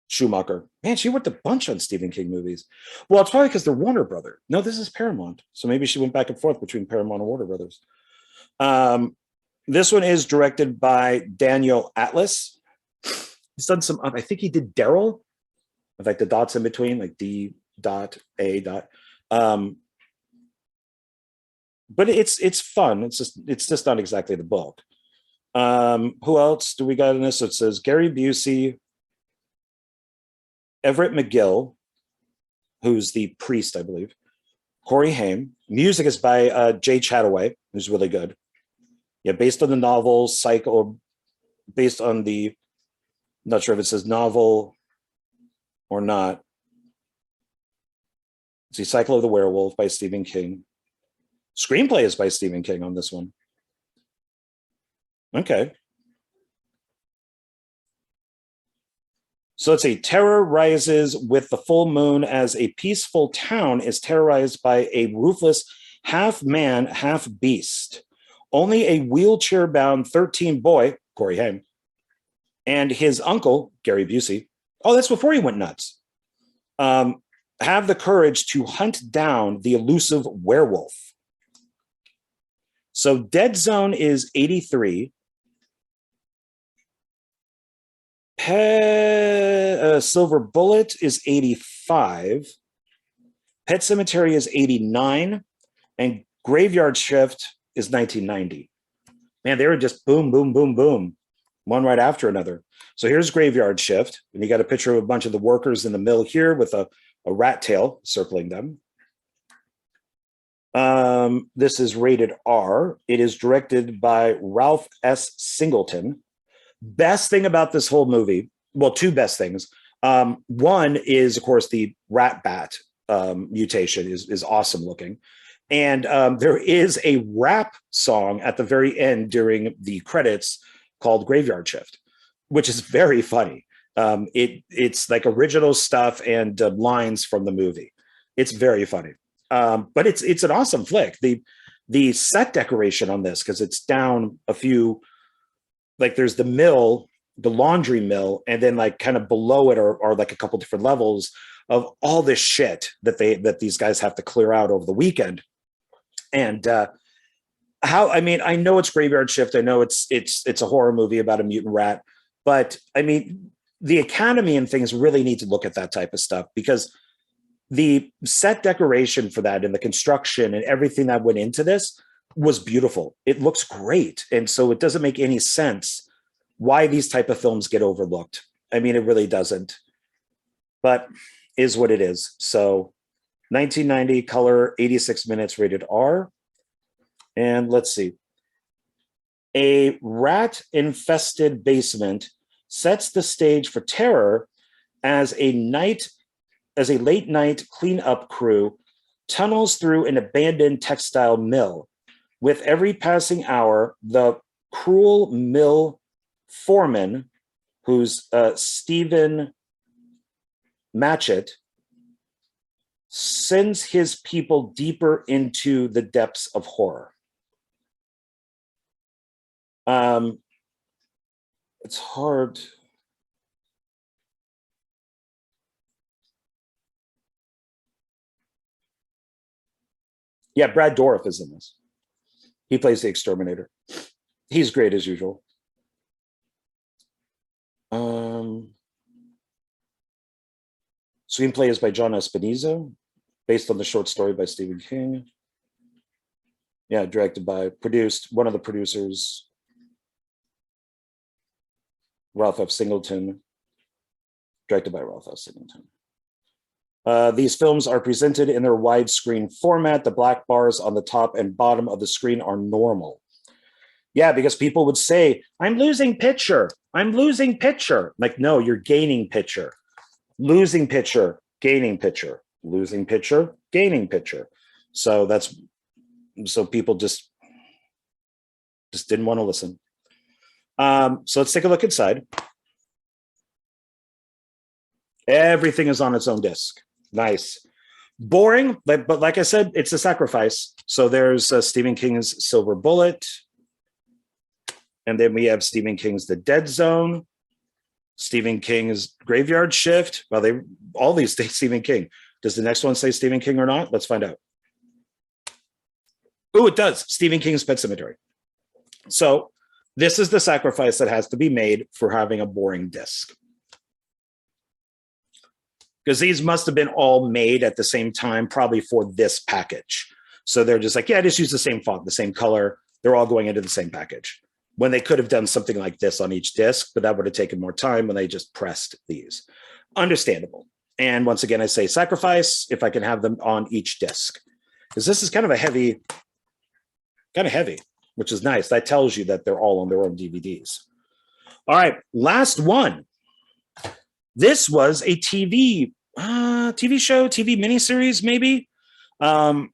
A: Schumacher. Man, she worked a bunch on Stephen King movies. Well, it's probably because they're Warner Brother. No, this is Paramount. So maybe she went back and forth between Paramount and Warner Brothers. This one is directed by Daniel Atlas. He's done some, I think he did Daryl, with like the dots in between, like D dot A dot. But it's fun. It's just not exactly the book. Who else do we got in this? So it says Gary Busey, Everett McGill, who's the priest, I believe. Corey Haim. Music is by Jay Chataway, who's really good. Yeah, based on the novel Cycle, based on the, I'm not sure if it says novel or not. See, Cycle of the Werewolf by Stephen King. Screenplay is by Stephen King on this one. Okay. So let's see. Terror rises with the full moon as a peaceful town is terrorized by a ruthless half man, half beast. Only a wheelchair-bound 13 boy, Corey Haim, and his uncle, Gary Busey, oh, that's before he went nuts, have the courage to hunt down the elusive werewolf. So Dead Zone is 83. Silver Bullet is 85. Pet Sematary is 89. And Graveyard Shift is 1990. Man, they were just boom, boom, boom, boom, one right after another. So here's Graveyard Shift. And you got a picture of a bunch of the workers in the mill here with a rat tail circling them. This is rated R. It is directed by Ralph S. Singleton. Best thing about this whole movie, well, two best things. One is, of course, the rat bat mutation is awesome looking. And there is a rap song at the very end during the credits called Graveyard Shift, which is very funny. It's like original stuff and lines from the movie. It's very funny. But it's an awesome flick. The set decoration on this, because it's down a few, like there's the mill, the laundry mill, and then like kind of below it are like a couple different levels of all this shit that these guys have to clear out over the weekend. And I know it's Graveyard Shift. I know it's a horror movie about a mutant rat, but I mean, the Academy and things really need to look at that type of stuff, because the set decoration for that and the construction and everything that went into this was beautiful. It looks great. And so it doesn't make any sense why these type of films get overlooked. I mean, it really doesn't, but is what it is. So 1990, color, 86 minutes, rated R. And let's see. A rat-infested basement sets the stage for terror as a late night cleanup crew tunnels through an abandoned textile mill. With every passing hour, the cruel mill foreman, who's Stephen Matchett, sends his people deeper into the depths of horror. It's hard. Yeah, Brad Dourif is in this. He plays the exterminator. He's great as usual. Screenplay is by John Espinizo, based on the short story by Stephen King. Yeah, produced, one of the producers, Ralph F. Singleton, directed by Ralph F. Singleton. These films are presented in their widescreen format. The black bars on the top and bottom of the screen are normal. Yeah, because people would say, I'm losing picture. I'm losing picture. Like, no, you're gaining picture. Losing picture, gaining picture. Losing picture, gaining picture. So people just didn't want to listen. So let's take a look inside. Everything is on its own disc. Nice. Boring, but like I said, it's a sacrifice. So there's Stephen King's Silver Bullet. And then we have Stephen King's The Dead Zone, Stephen King's Graveyard Shift. Well, all these say Stephen King. Does the next one say Stephen King or not? Let's find out. Oh, it does. Stephen King's Pet Sematary. So this is the sacrifice that has to be made for having a boring disc. Because these must have been all made at the same time, probably for this package. So they're just like, yeah, just use the same font, the same color. They're all going into the same package. When they could have done something like this on each disc, but that would have taken more time when they just pressed these. Understandable. And once again, I say sacrifice if I can have them on each disc. Because this is kind of heavy, which is nice. That tells you that they're all on their own DVDs. All right, last one. This was a TV show, TV miniseries, maybe. I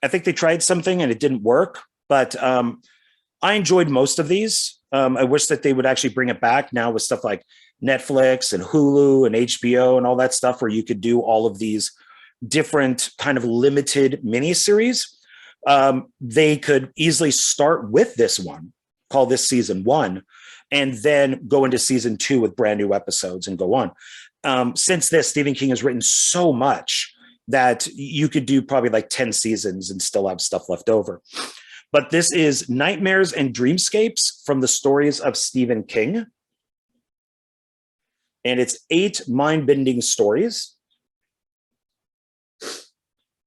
A: think they tried something and it didn't work, but I enjoyed most of these. I wish that they would actually bring it back now with stuff like Netflix and Hulu and HBO and all that stuff, where you could do all of these different kind of limited miniseries. They could easily start with this one, call this season 1, and then go into season 2 with brand new episodes and go on. Since this, Stephen King has written so much that you could do probably like 10 seasons and still have stuff left over. But this is Nightmares and Dreamscapes from the stories of Stephen King. And it's 8 mind-bending stories.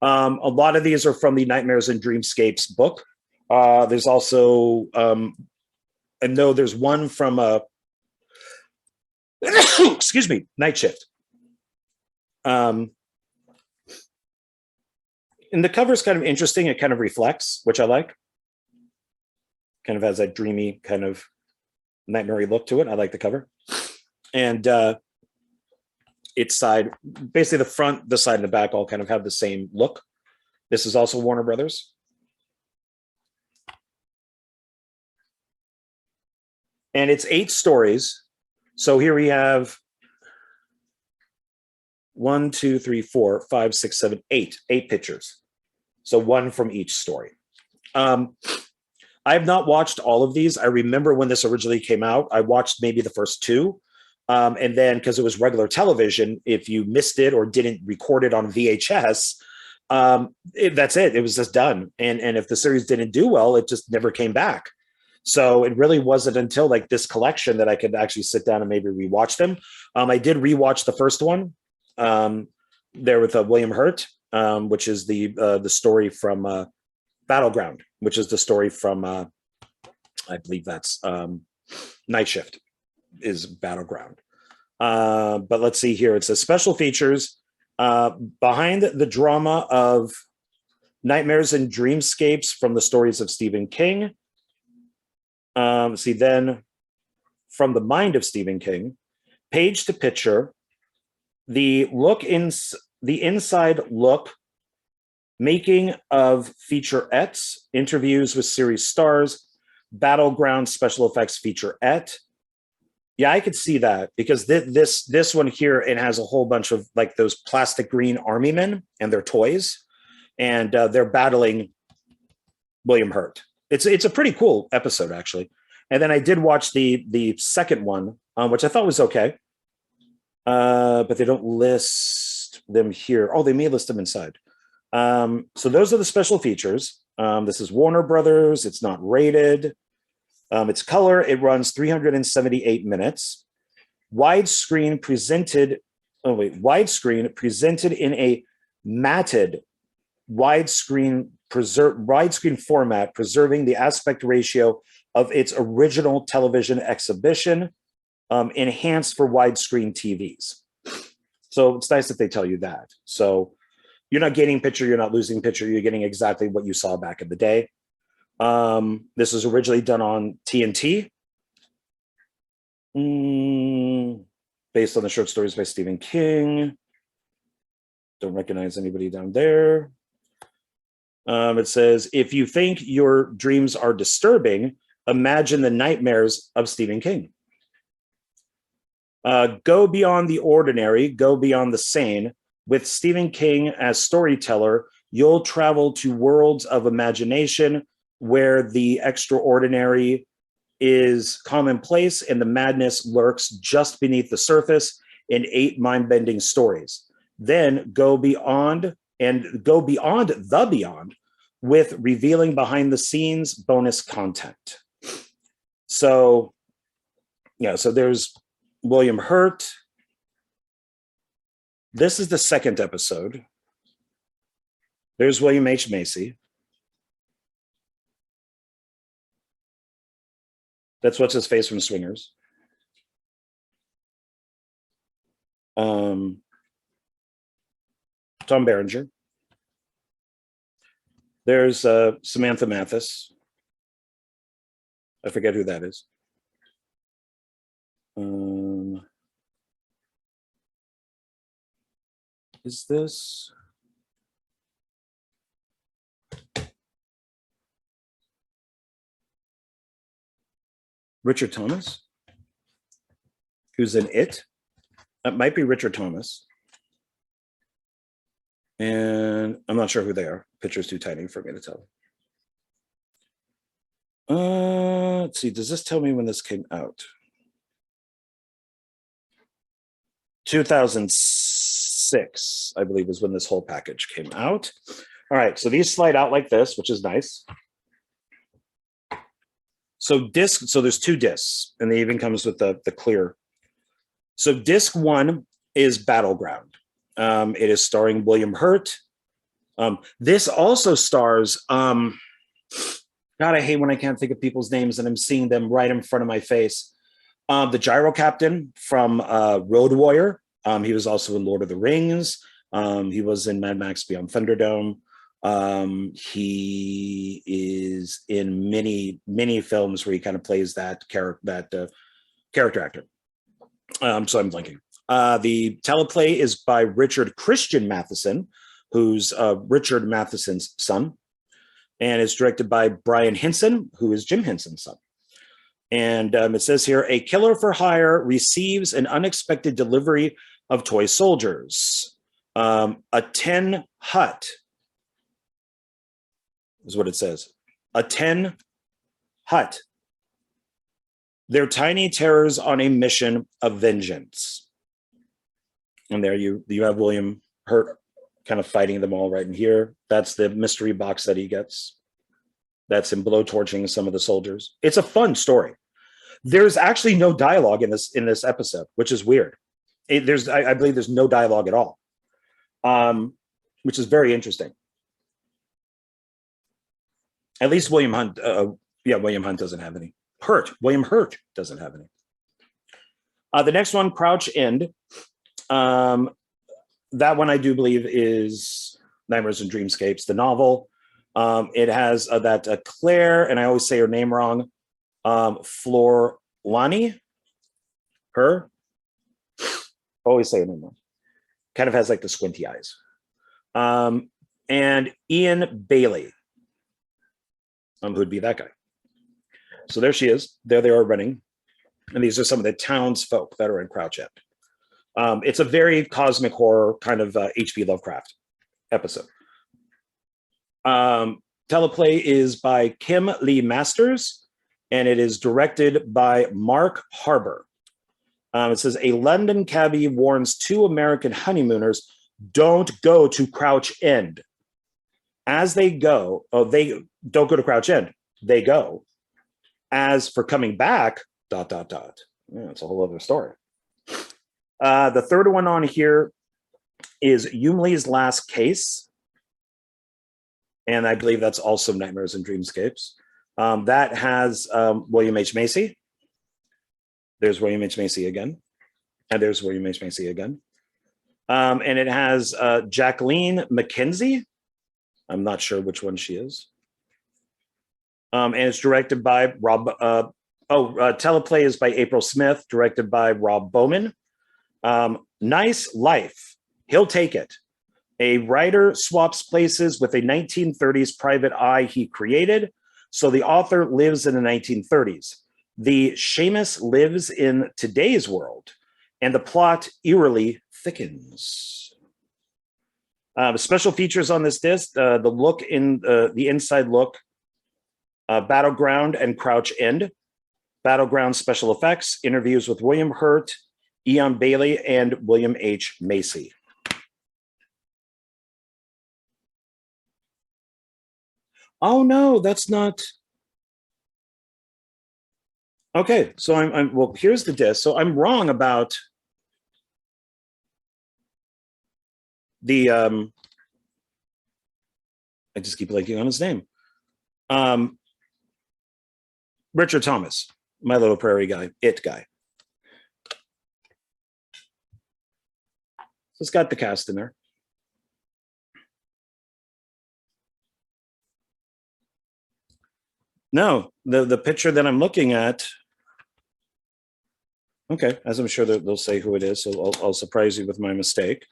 A: A lot of these are from the Nightmares and Dreamscapes book. There's also, I know there's one from excuse me, Night Shift. And the cover is kind of interesting. It kind of reflects, which I like. Kind of has that dreamy kind of nightmare look to it. I like the cover. And its side, basically the front, the side, and the back all kind of have the same look. This is also Warner Brothers. And it's 8 stories. So here we have 1, 2, 3, 4, 5, 6, 7, 8 pictures. So one from each story. I have not watched all of these. I remember when this originally came out, I watched maybe the first 2. And then because it was regular television, if you missed it or didn't record it on VHS, that's it. It was just done. And if the series didn't do well, it just never came back. So it really wasn't until like this collection that I could actually sit down and maybe rewatch them. I did rewatch the first one there with William Hurt, which is the story from Battleground, which is the story from, I believe that's Night Shift is Battleground. But let's see here. It says special features behind the drama of Nightmares and Dreamscapes from the stories of Stephen King. See, then from the mind of Stephen King, page to picture, the inside look, making of featurettes, interviews with series stars, Battleground special effects featurette. Yeah, I could see that because this one here, it has a whole bunch of like those plastic green army men and their toys, and they're battling William Hurt. It's a pretty cool episode actually. And then I did watch the second one, which I thought was okay, but they don't list them here. Oh, they may list them inside. So those are the special features. This is Warner Brothers. It's not rated. It's color. It runs 378 minutes. Widescreen presented. Oh wait, widescreen presented in a matted widescreen format, preserving the aspect ratio of its original television exhibition, enhanced for widescreen TVs. So it's nice that they tell you that. So you're not gaining picture, you're not losing picture, you're getting exactly what you saw back in the day. This was originally done on TNT, based on the short stories by Stephen King. Don't recognize anybody down there. It says, if you think your dreams are disturbing, imagine the nightmares of Stephen King. Go beyond the ordinary, go beyond the sane. With Stephen King as storyteller, you'll travel to worlds of imagination where the extraordinary is commonplace and the madness lurks just beneath the surface in 8 mind-bending stories. Then go beyond the beyond with revealing behind the scenes bonus content. So, yeah, so there's William Hurt. This is the 2nd episode. There's William H. Macy. That's what's his face from Swingers. Tom Berenger. There's Samantha Mathis. I forget who that is. Is this? Richard Thomas, who's in It. That might be Richard Thomas. And I'm not sure who they are. Picture's too tiny for me to tell. Let's see, does this tell me when this came out? 2006, I believe, is when this whole package came out. All right, so these slide out like this, which is nice. So there's 2 discs, and they even comes with the clear. So disc 1 is Battleground. It is starring William Hurt. This also stars, God, I hate when I can't think of people's names and I'm seeing them right in front of my face. The gyro captain from Road Warrior. He was also in Lord of the Rings. He was in Mad Max Beyond Thunderdome. He is in many films where he kind of plays that character actor. So I'm blanking. The teleplay is by Richard Christian Matheson, who's Richard Matheson's son, and it's directed by Brian Henson, who is Jim Henson's son. And it says here, a killer for hire receives an unexpected delivery of toy soldiers. A tin hut is what it says. A tin hut. They're tiny terrors on a mission of vengeance. And there you have William Hurt kind of fighting them all right in here. That's the mystery box that he gets. That's him blowtorching some of the soldiers. It's a fun story. There's actually no dialogue in this episode, which is weird. I believe there's no dialogue at all, which is very interesting. At least William Hunt doesn't have any. William Hurt doesn't have any. The next one, Crouch End. That one I do believe is Nightmares and Dreamscapes, the novel. It has that Claire, and I always say her name wrong, Florlani, her. Always say her name wrong. Kind of has like the squinty eyes. And Ian Bailey, who'd be that guy. So there she is. There they are running. And these are some of the townsfolk that are in Crouch End. It's a very cosmic horror kind of H.P. Lovecraft episode. Teleplay is by Kim Lee Masters, and it is directed by Mark Harbour. It says, a London cabbie warns 2 American honeymooners, don't go to Crouch End. As they go, they don't go to Crouch End. They go. As for coming back, ... Yeah, it's a whole other story. The third one on here is Yumli's Last Case. And I believe that's also Nightmares and Dreamscapes. That has William H. Macy. There's William H. Macy again. And there's William H. Macy again. And it has Jacqueline McKenzie. I'm not sure which one she is. And it's directed by Rob. Teleplay is by April Smith, directed by Rob Bowman. Nice life. He'll take it. A writer swaps places with a 1930s private eye he created, so the author lives in the 1930s. The Seamus lives in today's world, and the plot eerily thickens. Special features on this disc, the look in the inside look, Battleground and Crouch End, Battleground special effects, interviews with William Hurt, Eon Bailey, and William H. Macy. Oh no, that's not. Okay, so I'm well, here's the disc. So I'm wrong about the I just keep blanking on his name. Richard Thomas, My Little Prairie guy, It guy. So it's got the cast in there. No, the picture that I'm looking at. Okay, as I'm sure they'll say who it is, so I'll surprise you with my mistake.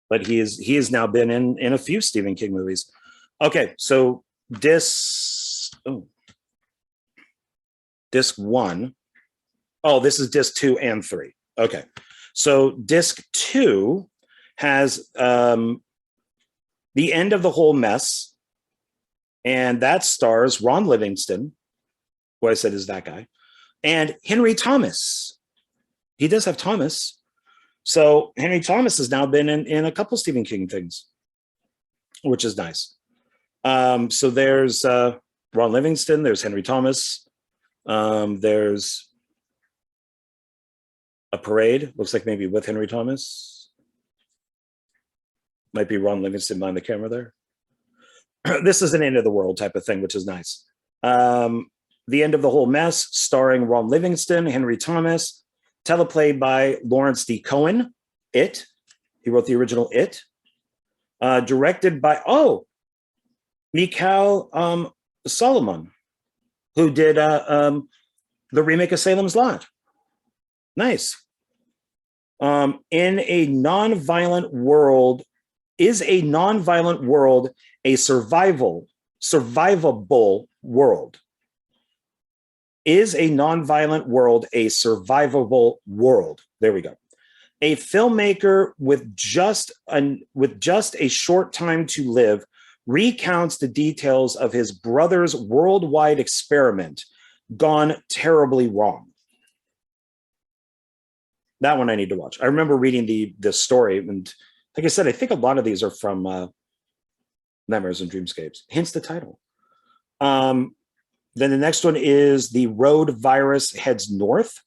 A: But he has now been in a few Stephen King movies. Okay, so disc 1. Oh, this is disc 2 and 3. Okay, so disc 2 has The End of the Whole Mess, and that stars Ron Livingston, who I said is that guy, and Henry Thomas. He does have Thomas. So Henry Thomas has now been in a couple Stephen King things, which is nice. So there's Ron Livingston, there's Henry Thomas, there's A Parade, looks like maybe with Henry Thomas. Might be Ron Livingston behind the camera there. This is an end of the world type of thing, which is nice. The End of the Whole Mess, starring Ron Livingston, Henry Thomas, teleplay by Lawrence D. Cohen, It. He wrote the original It. Directed by, Mikhail Solomon, who did the remake of Salem's Lot. Nice. In a non-violent world, is a non-violent world a survivable world? Is a non-violent world a survivable world? There we go. A filmmaker with just a short time to live recounts the details of his brother's worldwide experiment gone terribly wrong. That one I need to watch. I remember reading the story, and like I said, I think a lot of these are from Nightmares and Dreamscapes, hence the title. Then the next one is The Road Virus Heads North,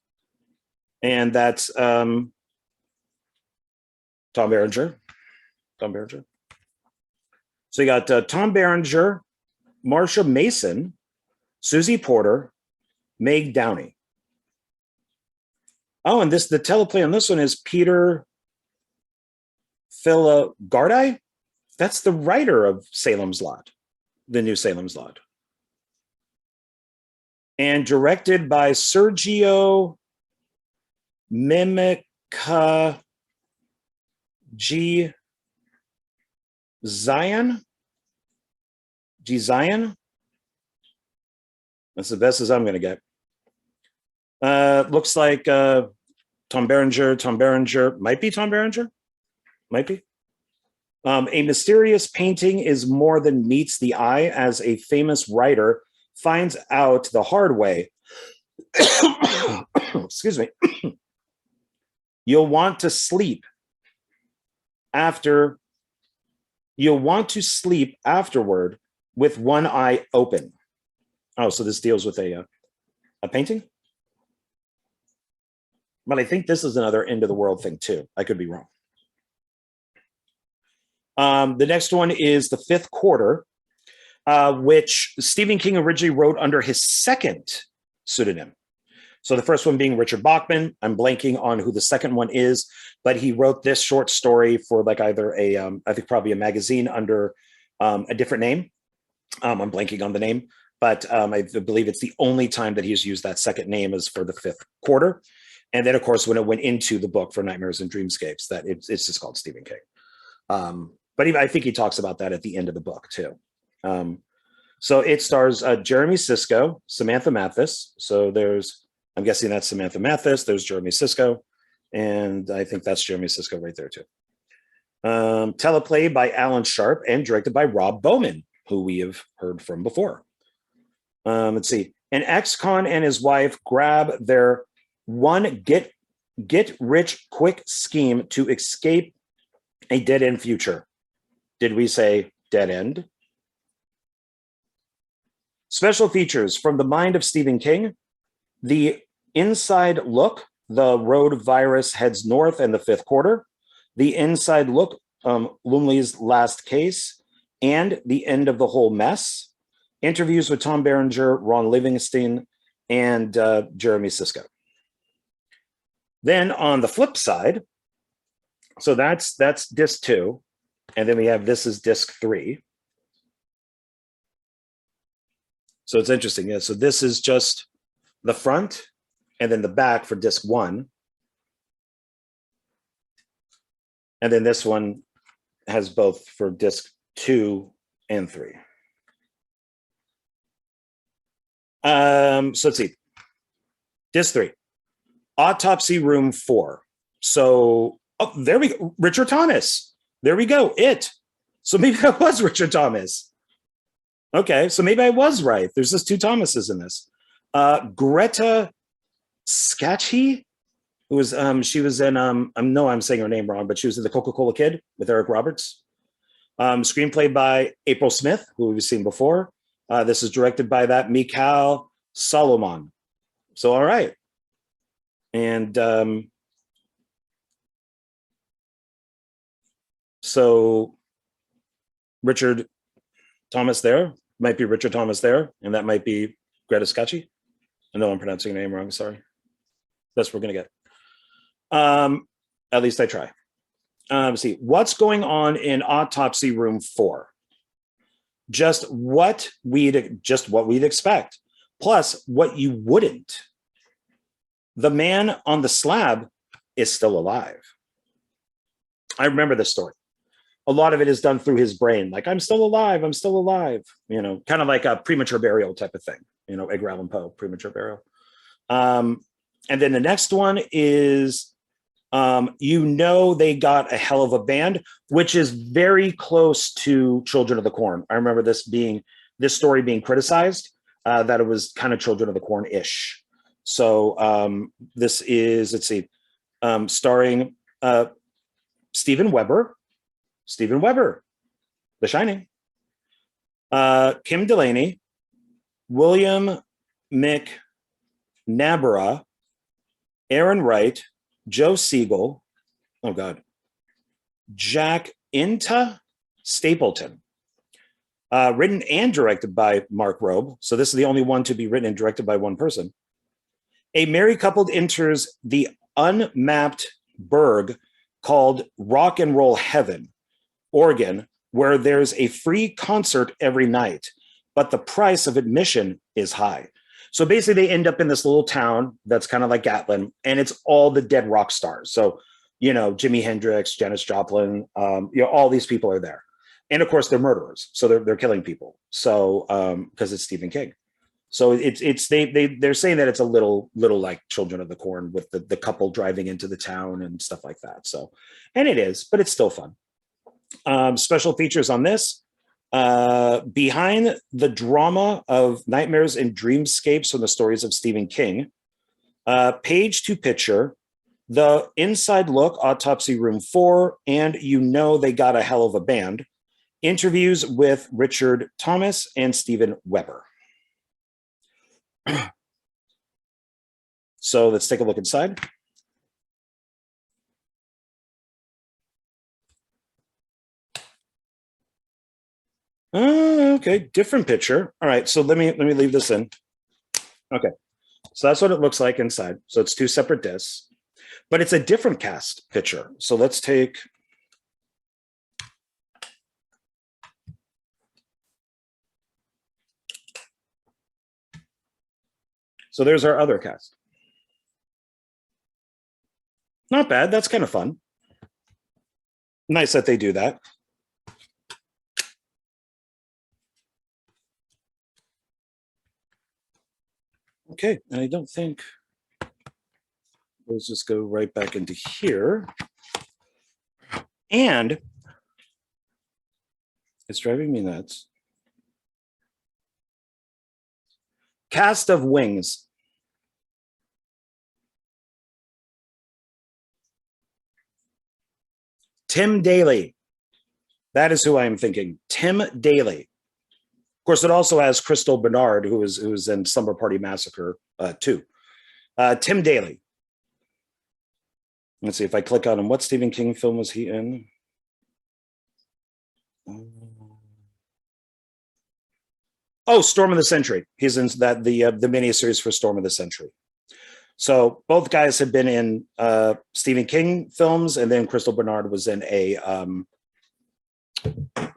A: and that's Tom Berenger. So you got Tom Berenger, Marsha Mason, Susie Porter, Meg Downey. Oh, and the teleplay on this one is Peter Philagardi. That's the writer of Salem's Lot, the new Salem's Lot. And directed by Sergio Mimica G. Zion. That's the best as I'm going to get. Looks like Tom Berenger, might be Tom Berenger. Might be. A mysterious painting is more than meets the eye, as a famous writer finds out the hard way. Excuse me. You'll want to sleep afterward with one eye open. Oh, so this deals with a painting? But I think this is another end of the world thing too. I could be wrong. The next one is The Fifth Quarter, which Stephen King originally wrote under his second pseudonym. So the first one being Richard Bachman. I'm blanking on who the second one is, but he wrote this short story for like either I think probably a magazine under a different name. I'm blanking on the name, but I believe it's the only time that he's used that second name is for the 5th quarter. And then, of course, when it went into the book for Nightmares and Dreamscapes, that it's just called Stephen King. But I think he talks about that at the end of the book, too. So it stars Jeremy Sisko, Samantha Mathis. So I'm guessing that's Samantha Mathis. There's Jeremy Sisko. And I think that's Jeremy Sisko right there, too. Teleplay by Alan Sharp and directed by Rob Bowman, who we have heard from before. Let's see. An ex-con and his wife grab their one get-rich-quick scheme to escape a dead-end future. Did we say dead end? Special features from the mind of Stephen King. The inside look, the road virus heads north in the 5th quarter. The inside look, Lumley's last case, and the end of the whole mess. Interviews with Tom Berenger, Ron Livingston, and Jeremy Sisko. Then on the flip side, so that's disc 2, and then we have this is disc 3. So it's interesting. Yeah. So this is just the front and then the back for disc 1. And then this one has both for disc 2 and 3. So let's see. Disc 3. Autopsy Room 4. So there we go. Richard Thomas. There we go. It. So maybe that was Richard Thomas. Okay, so maybe I was right. There's just 2 Thomases in this. Greta Scacchi, who was she was in I know I'm saying her name wrong, but she was in The Coca-Cola Kid with Eric Roberts. Screenplay by April Smith, who we've seen before. This is directed by that Mikhail Solomon. So all right. And so Richard Thomas there, might be Richard Thomas there, and that might be Greta Scacchi. I know I'm pronouncing her name wrong, sorry. That's what we're gonna get. At least I try. Let's see, what's going on in Autopsy Room 4? Just what we'd expect, plus what you wouldn't. The man on the slab is still alive. I remember this story. A lot of it is done through his brain, like I'm still alive, you know, kind of like a premature burial type of thing, you know, Edgar Allan Poe, premature burial. And then the next one is, you know, they got a hell of a band, which is very close to Children of the Corn. I remember this story being criticized, that it was kind of Children of the Corn-ish. So this is, let's see, starring Steven Weber, The Shining, Kim Delaney, William McNabara, Aaron Wright, Joe Siegel, oh God, Jack Inta Stapleton. Written and directed by Mark Robe. So this is the only one to be written and directed by one person. A married couple enters the unmapped burg called Rock and Roll Heaven, Oregon, where there's a free concert every night, but the price of admission is high. So basically they end up in this little town that's kind of like Gatlin, and it's all the dead rock stars. So, you know, Jimi Hendrix, Janis Joplin, you know, all these people are there. And of course they're murderers. So they're killing people. So, because it's Stephen King. So they're saying that it's a little like Children of the Corn with the couple driving into the town and stuff like that. So, and it is, but it's still fun. Special features on this, behind the drama of Nightmares and Dreamscapes from the stories of Stephen King, page to picture, the inside look, Autopsy Room 4, and you know they got a hell of a band, interviews with Richard Thomas and Steven Weber. So let's take a look inside. Okay, different picture. All right, so let me leave this in. Okay, So that's what it looks like inside. So it's 2 separate discs, but it's a different cast picture. So let's take. So there's our other cast. Not bad. That's kind of fun. Nice that they do that. Okay, and I don't think, let's just go right back into here. And it's driving me nuts. Cast of Wings. Tim Daly. That is who I am thinking. Tim Daly. Of course, it also has Crystal Bernard, who was in Slumber Party Massacre 2. Tim Daly. Let's see if I click on him. What Stephen King film was he in? Oh, Storm of the Century. He's in that the miniseries for Storm of the Century. So both guys have been in Stephen King films, and then Crystal Bernard was in a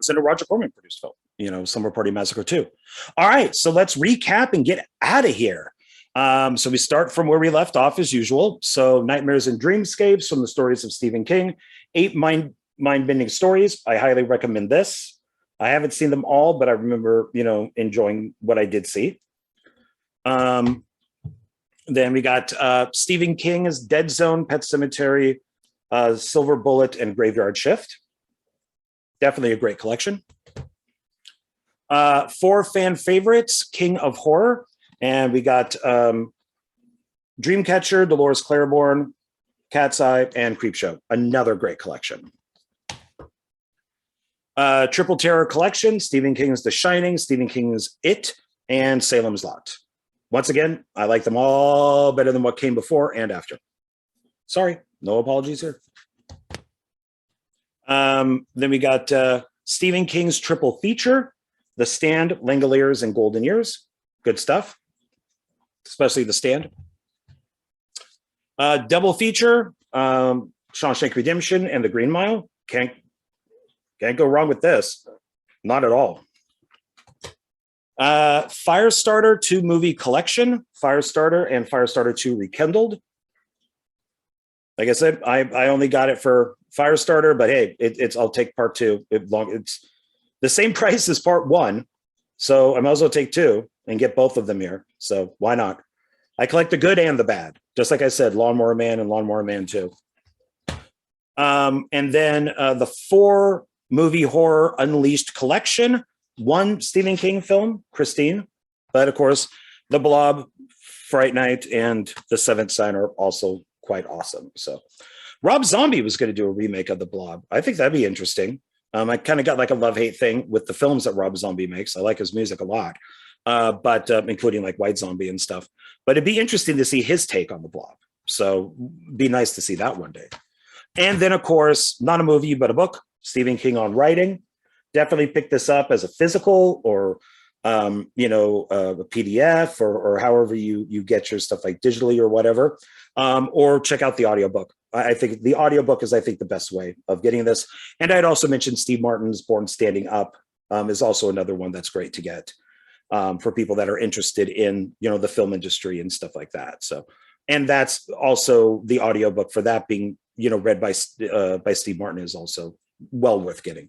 A: Roger Corman produced film, you know, Slumber Party Massacre 2. All right, so let's recap and get out of here. So we start from where we left off as usual. So Nightmares and Dreamscapes from the stories of Stephen King, 8 mind-bending stories. I highly recommend this. I haven't seen them all, but I remember, you know, enjoying what I did see. Then we got Stephen King's Dead Zone, Pet Sematary, Silver Bullet, and Graveyard Shift. Definitely a great collection. 4 fan favorites, King of Horror. And we got Dreamcatcher, Dolores Claiborne, Cat's Eye, and Creepshow. Another great collection. Triple Terror Collection, Stephen King's The Shining, Stephen King's It, and Salem's Lot. Once again, I like them all better than what came before and after. Sorry, no apologies here. Then we got Stephen King's triple feature, The Stand, Langoliers, and Golden Years. Good stuff, especially The Stand. Double feature, Shawshank Redemption and The Green Mile. Can't go wrong with this. Not at all. Firestarter 2 movie collection, Firestarter and Firestarter 2 Rekindled. Like I said, I only got it for Firestarter, but hey, I'll take part 2. It's the same price as part 1, so I might as well take 2 and get both of them here. So why not? I collect the good and the bad, just like I said, Lawnmower Man and Lawnmower Man 2. And then the 4 movie horror Unleashed collection, 1 Stephen King film, Christine, but of course the Blob, Fright Night, and The Seventh Sign are also quite awesome. So Rob Zombie was going to do a remake of the Blob. I think that'd be interesting. I kind of got like a love-hate thing with the films that Rob Zombie makes. I like his music a lot, but including like White Zombie and stuff. But it'd be interesting to see his take on the Blob. So be nice to see that one day. And then, of course, not a movie, but a book, Stephen King on Writing. Definitely pick this up as a physical or, you know, a PDF or however you get your stuff, like digitally or whatever, or check out the audiobook. I think the audiobook is, the best way of getting this. And I'd also mentioned Steve Martin's Born Standing Up is also another one that's great to get for people that are interested in, you know, the film industry and stuff like that. So, and that's also the audiobook for that being, you know, read by Steve Martin is also well worth getting.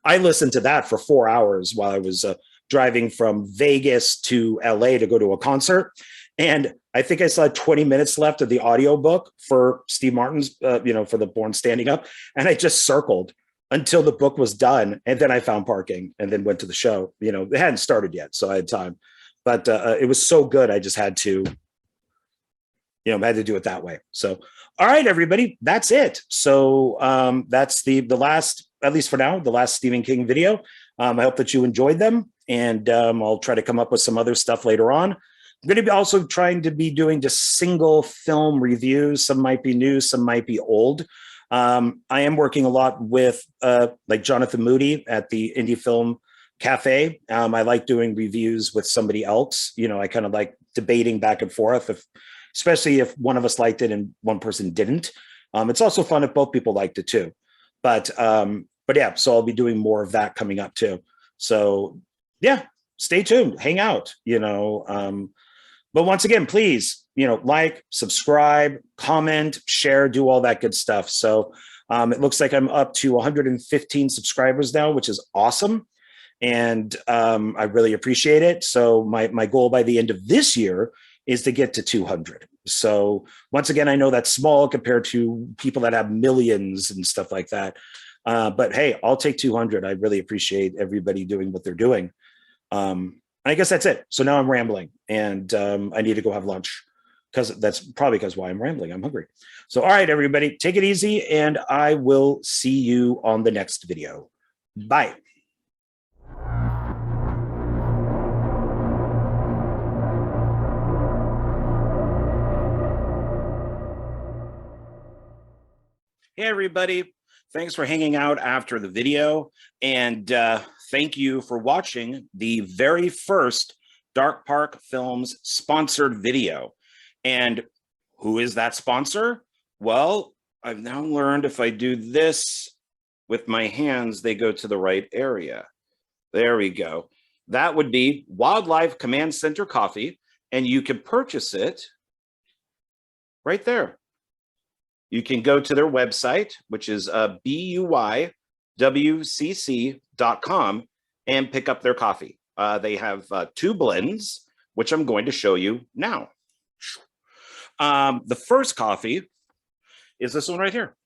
A: I listened to that for 4 hours while I was driving from Vegas to LA to go to a concert. And I think I saw 20 minutes left of the audiobook for Steve Martin's, you know, for the Born Standing Up. And I just circled until the book was done. And then I found parking and then went to the show. You know, it hadn't started yet, so I had time. But it was so good, I just had to, you know, I had to do it that way. So, all right, everybody, that's it. So that's the last, at least for now, the last Stephen King video. I hope that you enjoyed them, and I'll try to come up with some other stuff later on. I'm going to be also trying to be doing just single film reviews. Some might be new, some might be old. I am working a lot with like Jonathan Moody at the Indie Film cafe. I like doing reviews with somebody else. I kind of like debating back and forth, especially if one of us liked it and one person didn't. It's also fun if both people liked it too. But yeah, so I'll be doing more of that coming up too. So yeah, stay tuned, hang out. But once again, please, like, subscribe, comment, share, do all that good stuff. So it looks like I'm up to 115 subscribers now, which is awesome. And I really appreciate it. So my goal by the end of this year is to get to 200. So once again, I know that's small compared to people that have millions and stuff like that. But hey, I'll take 200. I really appreciate everybody doing what they're doing. I guess that's it. So now I'm rambling and I need to go have lunch because that's probably why I'm rambling. I'm hungry. So, all right, everybody, take it easy and I will see you on the next video. Bye. Hey, everybody. Thanks for hanging out after the video. And thank you for watching the very first Dark Park Films sponsored video. And who is that sponsor? Well, I've now learned if I do this with my hands, they go to the right area. There we go. That would be Wildlife Command Center Coffee. And you can purchase it right there. You can go to their website, which is buyWCC.com, and pick up their coffee. They have 2 blends, which I'm going to show you now. The first coffee is this one right here.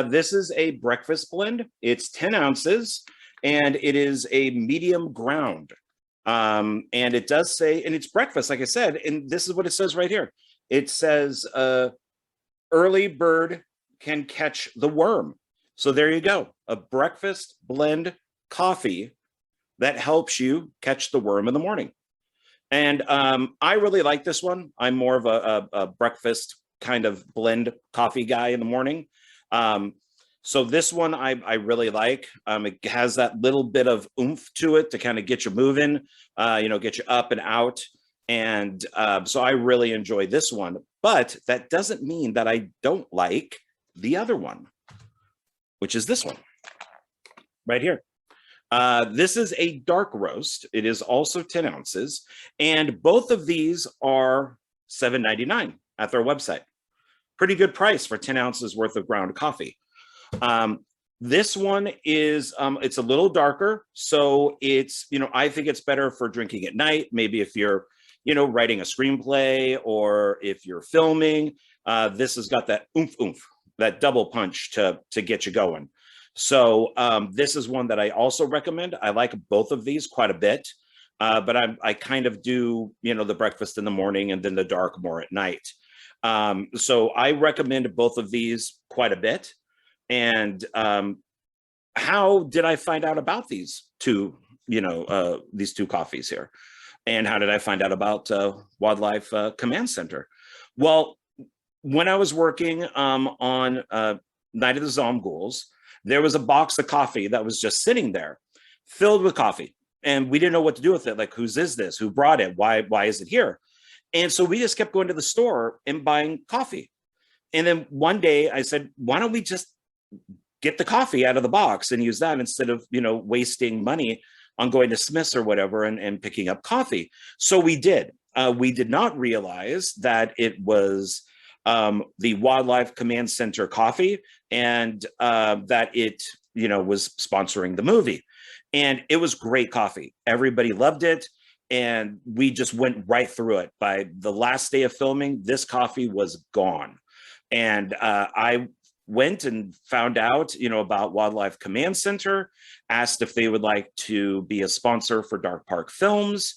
A: This is a breakfast blend. It's 10 ounces, and it is a medium ground. And it does say, and it's breakfast, like I said, and this is what it says right here. It says, early bird can catch the worm. So there you go, a breakfast blend coffee that helps you catch the worm in the morning. And I really like this one. I'm more of a breakfast kind of blend coffee guy in the morning. So this one I really like. It has that little bit of oomph to it to kind of get you moving, get you up and out. And so I really enjoy this one, but that doesn't mean that I don't like the other one, which is this one right here. This is a dark roast. It is also 10 ounces. And both of these are $7.99 at their website. Pretty good price for 10 ounces worth of ground coffee. This one is, it's a little darker. So it's, I think it's better for drinking at night. Maybe if you're, writing a screenplay or if you're filming, this has got that oomph, that double punch to get you going. So this is one that I also recommend. I like both of these quite a bit, but I kind of do, the breakfast in the morning and then the dark more at night. So I recommend both of these quite a bit. And how did I find out about these two, these 2 coffees here? And how did I find out about Wildlife Command Center? Well, when I was working on Night of the Zomghouls, there was a box of coffee that was just sitting there, filled with coffee. And we didn't know what to do with it. Like, whose is this? Who brought it? Why is it here? And so we just kept going to the store and buying coffee. And then one day I said, why don't we just get the coffee out of the box and use that instead of, wasting money on going to Smith's or whatever and picking up coffee. So we did. We did not realize that it was the Wildlife Command Center coffee and that it, was sponsoring the movie. And it was great coffee. Everybody loved it. And we just went right through it. By the last day of filming, this coffee was gone. And I went and found out, about Wildlife Command Center, asked if they would like to be a sponsor for Dark Park Films,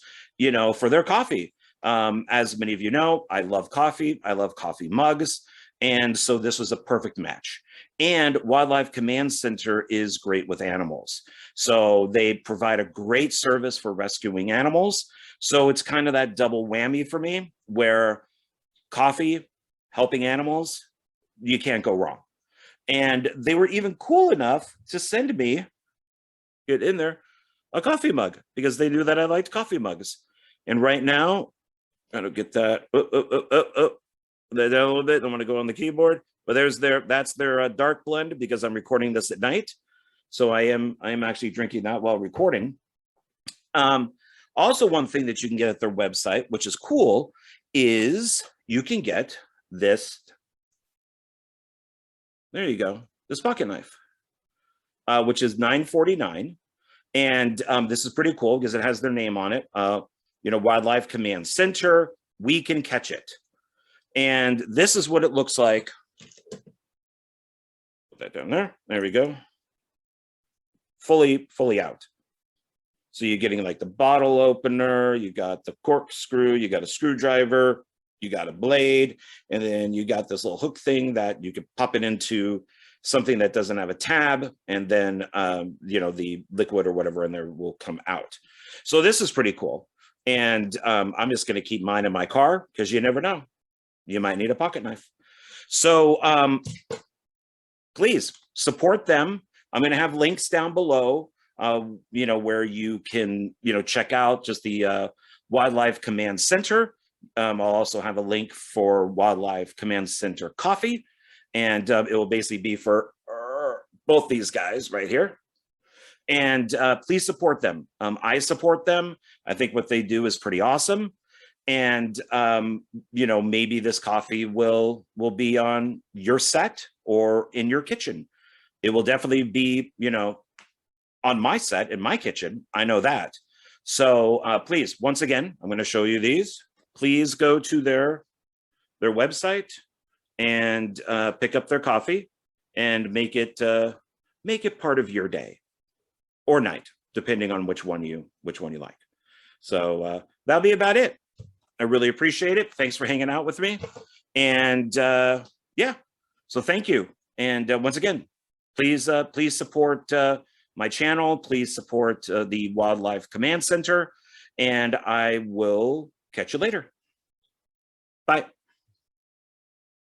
A: for their coffee. As many of you know, I love coffee. I love coffee mugs. And so this was a perfect match. And Wildlife Command Center is great with animals. So they provide a great service for rescuing animals. So it's kind of that double whammy for me, where coffee, helping animals, you can't go wrong. And they were even cool enough to send me, get in there, a coffee mug because they knew that I liked coffee mugs. And right now, I don't get that. A little bit. I want to go on the keyboard, but that's their dark blend because I'm recording this at night. So I am actually drinking that while recording. Also, one thing that you can get at their website, which is cool, is you can get this. There you go. This pocket knife, which is $9.49. And this is pretty cool because it has their name on it. Wildlife Command Center, we can catch it. And this is what it looks like. Put that down there. There we go. Fully out. So you're getting like the bottle opener, you got the corkscrew, you got a screwdriver, you got a blade, and then you got this little hook thing that you can pop it into something that doesn't have a tab, and then the liquid or whatever in there will come out. So this is pretty cool. And I'm just going to keep mine in my car because you never know. You might need a pocket knife. So please support them. I'm going to have links down below, where you can, check out just the Wildlife Command Center. I'll also have a link for Wildlife Command Center coffee. And it will basically be for both these guys right here. And please support them. I support them. I think what they do is pretty awesome. And, maybe this coffee will be on your set or in your kitchen. It will definitely be, on my set in my kitchen. I know that. So please, once again, I'm going to show you these. Please go to their website and pick up their coffee and make it part of your day or night, depending on which one you like. So that'll be about it. I really appreciate it. Thanks for hanging out with me. And yeah, so thank you. And once again, please support my channel. Please support the Wildlife Command Center. And I will catch you later. Bye.